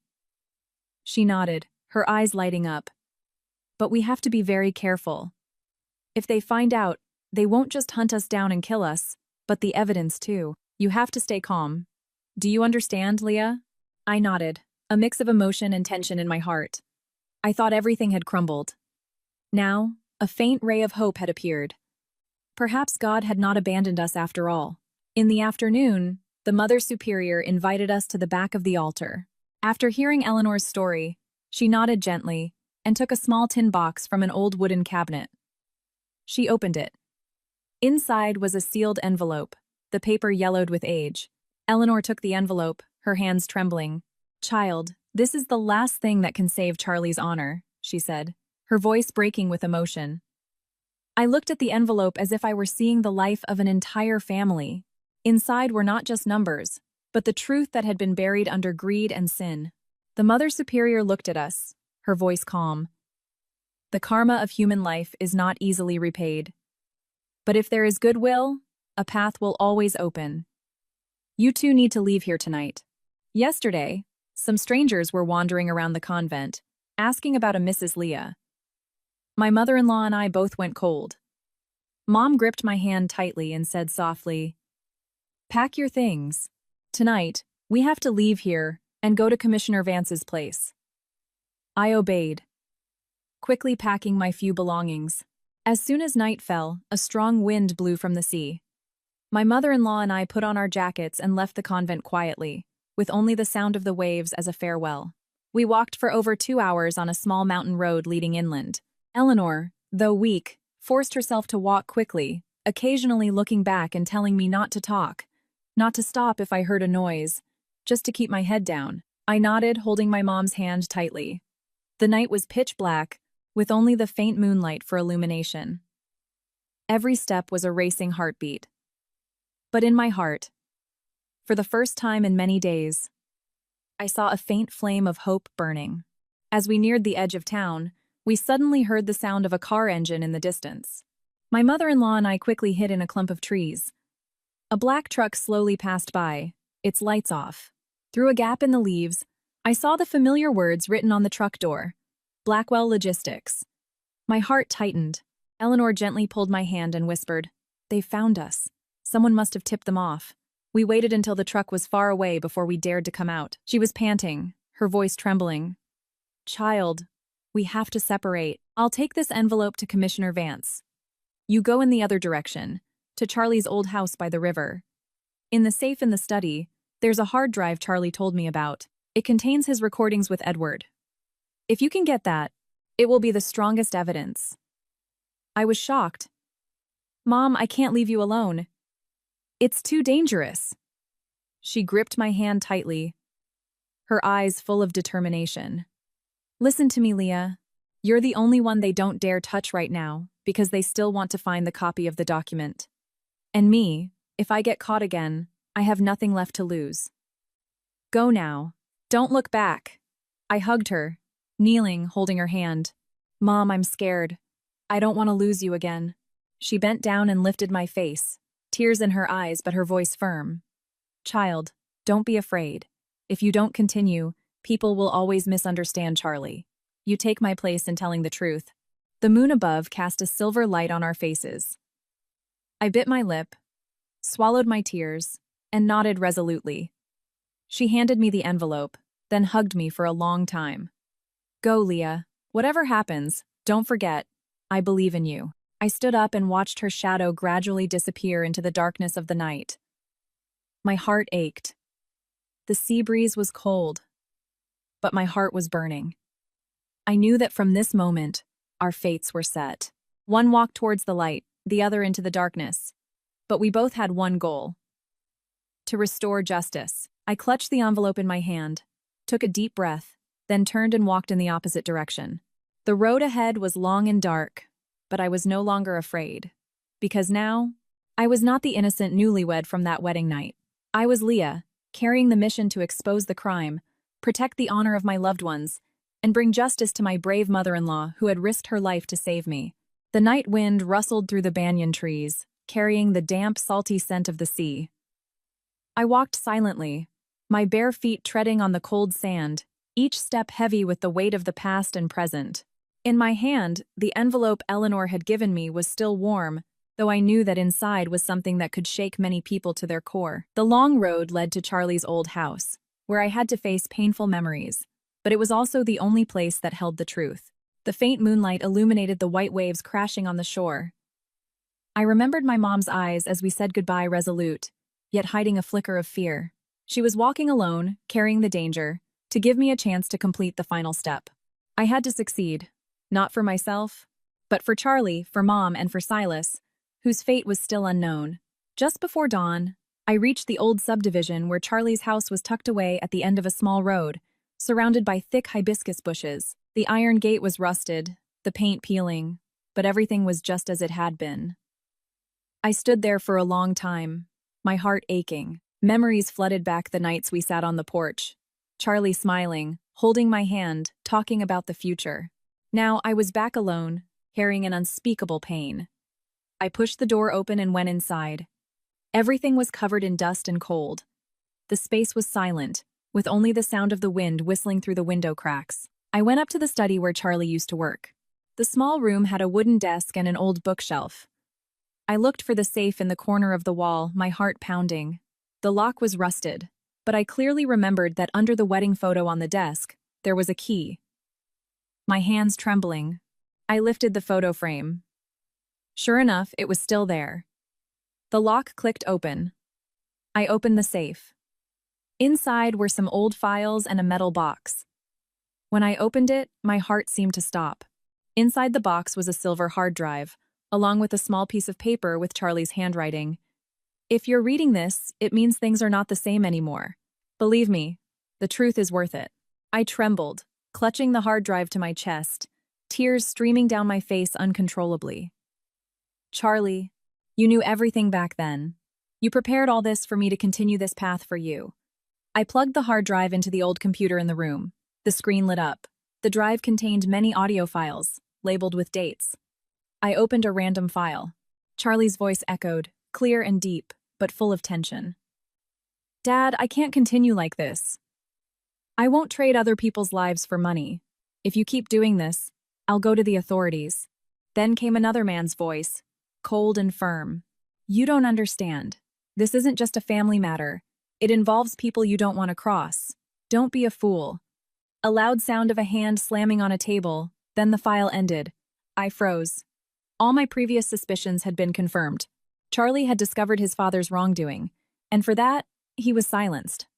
She nodded, her eyes lighting up. "But we have to be very careful. If they find out, they won't just hunt us down and kill us, but the evidence too. You have to stay calm. Do you understand, Leah?" I nodded, a mix of emotion and tension in my heart. I thought everything had crumbled. Now, a faint ray of hope had appeared. Perhaps God had not abandoned us after all. In the afternoon, the Mother Superior invited us to the back of the altar. After hearing Eleanor's story, she nodded gently and took a small tin box from an old wooden cabinet. She opened it. Inside was a sealed envelope, the paper yellowed with age. Eleanor took the envelope, her hands trembling. "Child, this is the last thing that can save Charlie's honor," she said, her voice breaking with emotion. I looked at the envelope as if I were seeing the life of an entire family. Inside were not just numbers, but the truth that had been buried under greed and sin. The Mother Superior looked at us, her voice calm. "The karma of human life is not easily repaid. But if there is goodwill, a path will always open. You two need to leave here tonight." Yesterday, some strangers were wandering around the convent, asking about a Mrs. Leah. My mother-in-law and I both went cold. Mom gripped my hand tightly and said softly, "Pack your things. Tonight, we have to leave here and go to Commissioner Vance's place." I obeyed, quickly packing my few belongings. As soon as night fell, a strong wind blew from the sea. My mother-in-law and I put on our jackets and left the convent quietly, with only the sound of the waves as a farewell. We walked for over 2 hours on a small mountain road leading inland. Eleanor, though weak, forced herself to walk quickly, occasionally looking back and telling me not to talk, not to stop if I heard a noise, just to keep my head down. I nodded, holding my mom's hand tightly. The night was pitch black, with only the faint moonlight for illumination. Every step was a racing heartbeat. But in my heart, for the first time in many days, I saw a faint flame of hope burning. As we neared the edge of town, we suddenly heard the sound of a car engine in the distance. My mother-in-law and I quickly hid in a clump of trees. A black truck slowly passed by, its lights off. Through a gap in the leaves, I saw the familiar words written on the truck door. Blackwell Logistics. My heart tightened. Eleanor gently pulled my hand and whispered, "They found us. Someone must have tipped them off." We waited until the truck was far away before we dared to come out. She was panting, her voice trembling. "Child, we have to separate. I'll take this envelope to Commissioner Vance. You go in the other direction, to Charlie's old house by the river. In the safe in the study, there's a hard drive Charlie told me about. It contains his recordings with Edward. If you can get that, it will be the strongest evidence." I was shocked. "Mom, I can't leave you alone. It's too dangerous." She gripped my hand tightly, her eyes full of determination. "Listen to me, Leah. You're the only one they don't dare touch right now because they still want to find the copy of the document. And me, if I get caught again, I have nothing left to lose. Go now. Don't look back." I hugged her, kneeling, holding her hand. "Mom, I'm scared. I don't want to lose you again." She bent down and lifted my face, tears in her eyes but her voice firm. "Child, don't be afraid. If you don't continue, people will always misunderstand Charlie. You take my place in telling the truth." The moon above cast a silver light on our faces. I bit my lip, swallowed my tears, and nodded resolutely. She handed me the envelope, then hugged me for a long time. "Go, Leah. Whatever happens, don't forget, I believe in you." I stood up and watched her shadow gradually disappear into the darkness of the night. My heart ached. The sea breeze was cold, but my heart was burning. I knew that from this moment, our fates were set. One walked towards the light, the other into the darkness. But we both had one goal: to restore justice. I clutched the envelope in my hand, took a deep breath, then turned and walked in the opposite direction. The road ahead was long and dark, but I was no longer afraid. Because now, I was not the innocent newlywed from that wedding night. I was Leah, carrying the mission to expose the crime, protect the honor of my loved ones, and bring justice to my brave mother-in-law who had risked her life to save me. The night wind rustled through the banyan trees, carrying the damp, salty scent of the sea. I walked silently, my bare feet treading on the cold sand, each step heavy with the weight of the past and present. In my hand, the envelope Eleanor had given me was still warm, though I knew that inside was something that could shake many people to their core. The long road led to Charlie's old house, where I had to face painful memories, but it was also the only place that held the truth. The faint moonlight illuminated the white waves crashing on the shore. I remembered my mom's eyes as we said goodbye, resolute, yet hiding a flicker of fear. She was walking alone, carrying the danger, to give me a chance to complete the final step. I had to succeed, not for myself, but for Charlie, for Mom, and for Silas, whose fate was still unknown. Just before dawn, I reached the old subdivision where Charlie's house was tucked away at the end of a small road, surrounded by thick hibiscus bushes. The iron gate was rusted, the paint peeling, but everything was just as it had been. I stood there for a long time, my heart aching. Memories flooded back the nights we sat on the porch, Charlie smiling, holding my hand, talking about the future. Now I was back alone, carrying an unspeakable pain. I pushed the door open and went inside. Everything was covered in dust and cold. The space was silent, with only the sound of the wind whistling through the window cracks. I went up to the study where Charlie used to work. The small room had a wooden desk and an old bookshelf. I looked for the safe in the corner of the wall, my heart pounding. The lock was rusted, but I clearly remembered that under the wedding photo on the desk, there was a key. My hands trembling, I lifted the photo frame. Sure enough, it was still there. The lock clicked open. I opened the safe. Inside were some old files and a metal box. When I opened it, my heart seemed to stop. Inside the box was a silver hard drive, along with a small piece of paper with Charlie's handwriting. If you're reading this, it means things are not the same anymore. Believe me, the truth is worth it. I trembled, clutching the hard drive to my chest, tears streaming down my face uncontrollably. Charlie, you knew everything back then. You prepared all this for me to continue this path for you. I plugged the hard drive into the old computer in the room. The screen lit up. The drive contained many audio files, labeled with dates. I opened a random file. Charlie's voice echoed, clear and deep, but full of tension. Dad, I can't continue like this. I won't trade other people's lives for money. If you keep doing this, I'll go to the authorities. Then came another man's voice, cold and firm. You don't understand. This isn't just a family matter. It involves people you don't want to cross. Don't be a fool. A loud sound of a hand slamming on a table, then the file ended. I froze. All my previous suspicions had been confirmed. Charlie had discovered his father's wrongdoing, and for that, he was silenced.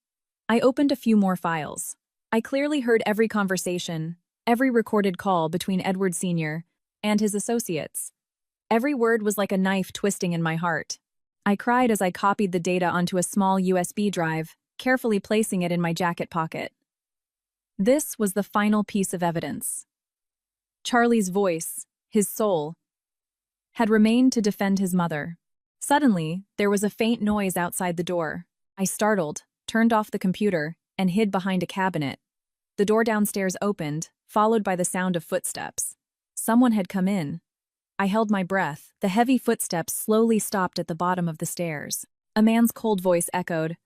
I opened a few more files. I clearly heard every conversation, every recorded call between Edward Sr. and his associates. Every word was like a knife twisting in my heart. I cried as I copied the data onto a small USB drive, carefully placing it in my jacket pocket. This was the final piece of evidence. Charlie's voice, his soul, had remained to defend his mother. Suddenly, there was a faint noise outside the door. I startled, turned off the computer, and hid behind a cabinet. The door downstairs opened, followed by the sound of footsteps. Someone had come in. I held my breath. The heavy footsteps slowly stopped at the bottom of the stairs. A man's cold voice echoed.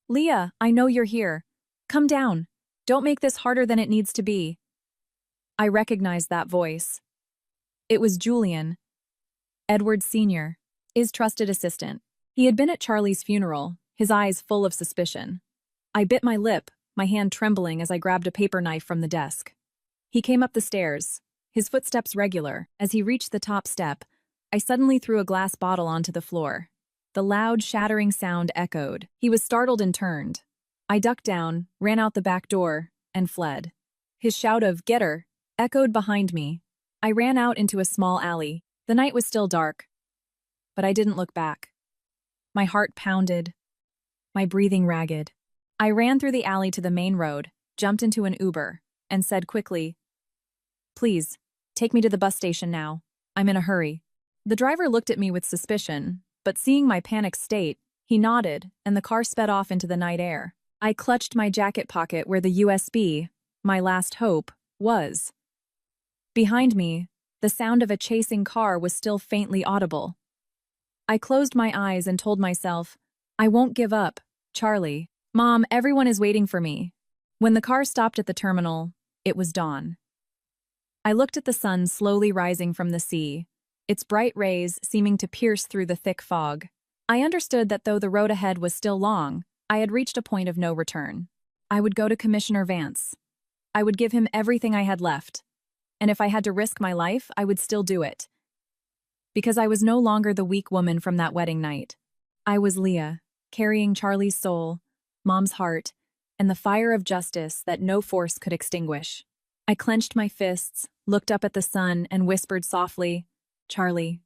Leah, I know you're here. Come down. Don't make this harder than it needs to be. I recognized that voice. It was Julian, Edward Sr., his trusted assistant. He had been at Charlie's funeral, his eyes full of suspicion. I bit my lip, my hand trembling as I grabbed a paper knife from the desk. He came up the stairs, his footsteps regular. As he reached the top step, I suddenly threw a glass bottle onto the floor. The loud, shattering sound echoed. He was startled and turned. I ducked down, ran out the back door, and fled. His shout of, "Get her!" echoed behind me. I ran out into a small alley. The night was still dark, but I didn't look back. My heart pounded, my breathing ragged. I ran through the alley to the main road, jumped into an Uber, and said quickly, "Please, take me to the bus station now. I'm in a hurry." The driver looked at me with suspicion, but seeing my panicked state, he nodded, and the car sped off into the night air. I clutched my jacket pocket where the USB, my last hope, was. Behind me, the sound of a chasing car was still faintly audible. I closed my eyes and told myself, I won't give up, Charlie. Mom, everyone is waiting for me. When the car stopped at the terminal, it was dawn. I looked at the sun slowly rising from the sea, its bright rays seeming to pierce through the thick fog. I understood that though the road ahead was still long, I had reached a point of no return. I would go to Commissioner Vance. I would give him everything I had left. And if I had to risk my life, I would still do it. Because I was no longer the weak woman from that wedding night. I was Leah, carrying Charlie's soul, Mom's heart, and the fire of justice that no force could extinguish. I clenched my fists, looked up at the sun, and whispered softly, Charlie,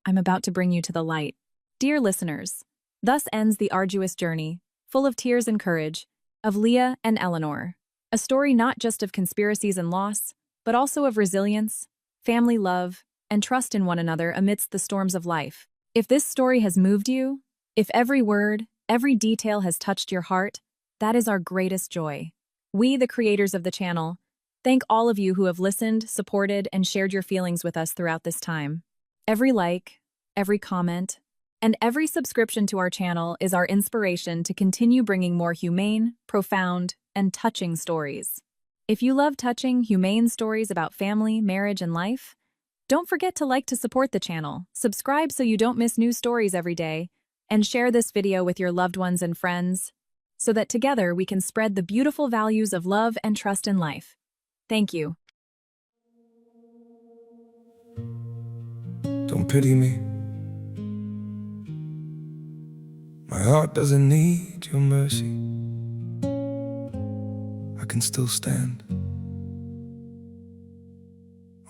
I'm about to bring you to the light. Dear listeners, thus ends the arduous journey, full of tears and courage, of Leah and Eleanor. A story not just of conspiracies and loss, but also of resilience, family love, and trust in one another amidst the storms of life. If this story has moved you, if every word, every detail has touched your heart, that is our greatest joy. We, the creators of the channel, thank all of you who have listened, supported, and shared your feelings with us throughout this time. Every like, every comment, and every subscription to our channel is our inspiration to continue bringing more humane, profound, and touching stories. If you love touching, humane stories about family, marriage, and life, don't forget to support the channel, subscribe so you don't miss new stories every day, and share this video with your loved ones and friends, so that together we can spread the beautiful values of love and trust in life. Thank you. Don't pity me. My heart doesn't need your mercy. I can still stand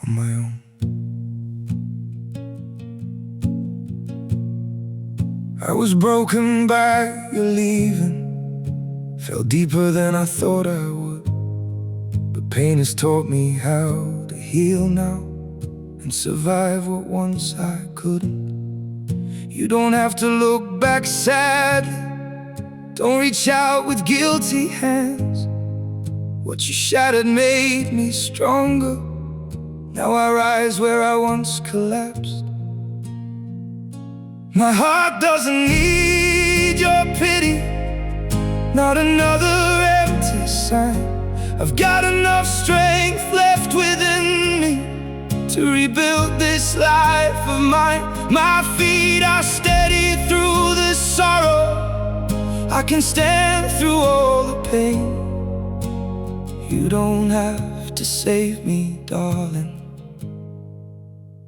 on my own. I was broken by your leaving, fell deeper than I thought I would. But pain has taught me how to heal now and survive what once I couldn't. You don't have to look back sadly, don't reach out with guilty hands. What you shattered made me stronger. Now I rise where I once collapsed. My heart doesn't need your pity, not another empty sign. I've got enough strength left within me to rebuild this life of mine. My feet are steady through the sorrow. I can stand through all the pain. You don't have to save me, darling.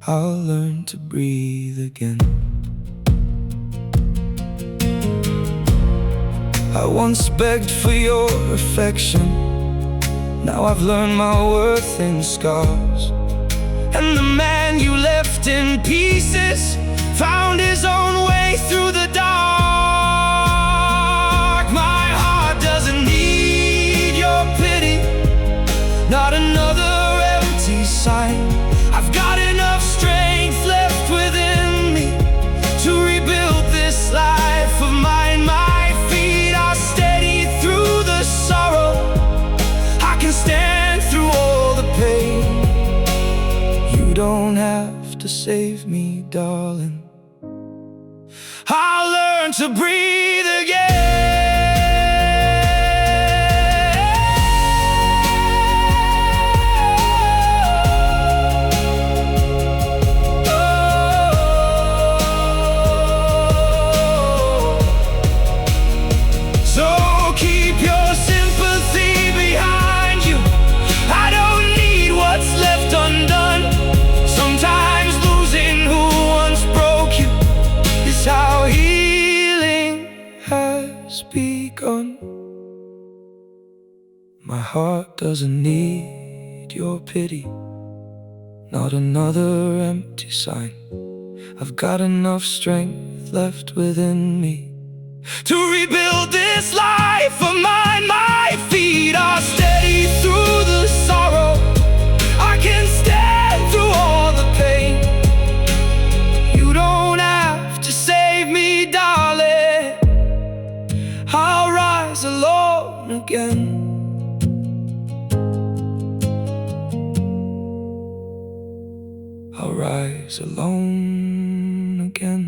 I'll learn to breathe again. I once begged for your affection. Now I've learned my worth in scars. And the man you left in pieces found his own way through the dark. My heart doesn't need your pity, not another empty sign. I've got enough strength left within me to rebuild this life of mine. My feet are steady through the sorrow. I can stand through all the pain. You don't have to save me, darling. I'll learn to breathe again. My heart doesn't need your pity, not another empty sign. I've got enough strength left within me to rebuild this life of mine. My feet are steady through the sorrow. I can stand through all the pain. You don't have to save me, darling. I'll rise alone again. I'll rise alone again.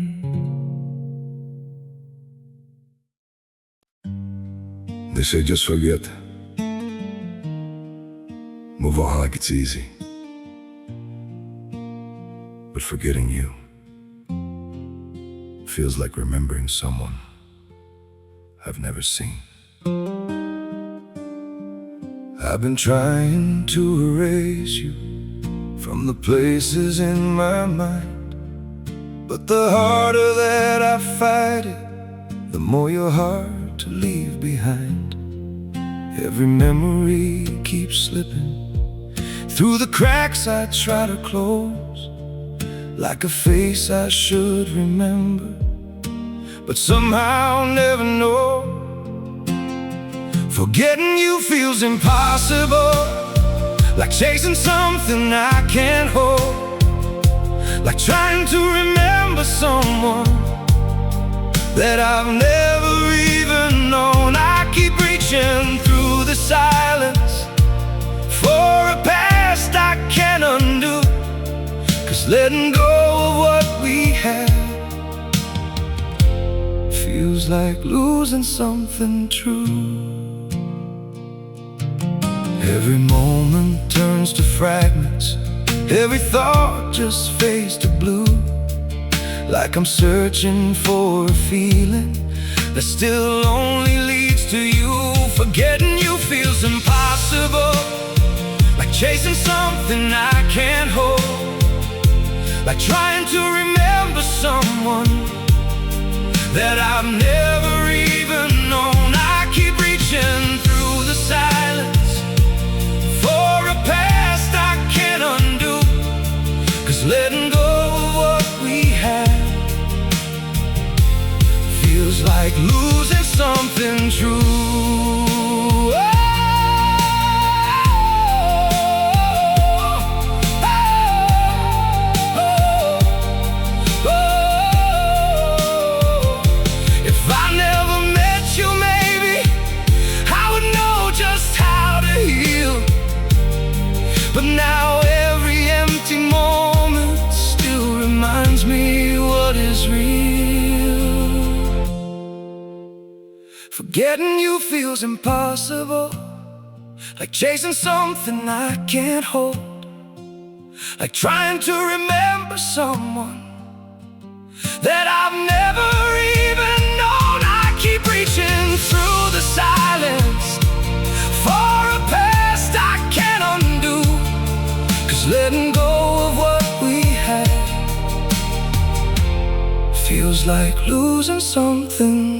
They say just forget. Move on like it's easy. But forgetting you feels like remembering someone I've never seen. I've been trying to erase you from the places in my mind, but the harder that I fight it, the more you're hard to leave behind. Every memory keeps slipping through the cracks I try to close, like a face I should remember, but somehow never know. Forgetting you feels impossible, like chasing something I can't hold, like trying to remember someone that I've never even known. I keep reaching through the silence for a past I can't undo, 'cause letting go of what we had feels like losing something true. Every moment turns to fragments, every thought just fades to blue, like I'm searching for a feeling that still only leads to you. Forgetting you feels impossible, like chasing something I can't hold, like trying to remember someone that I've never even known. I keep reaching through the silence for a past I can't undo, 'cause letting go of what we had feels like losing something true. If I never met you, maybe I would know just how to heal. But now every empty moment still reminds me what is real. Forgetting you feels impossible, like chasing something I can't hold, like trying to remember someone that I've never even known. I keep reaching through the silence for a past I can't undo, 'cause letting go of what we had feels like losing something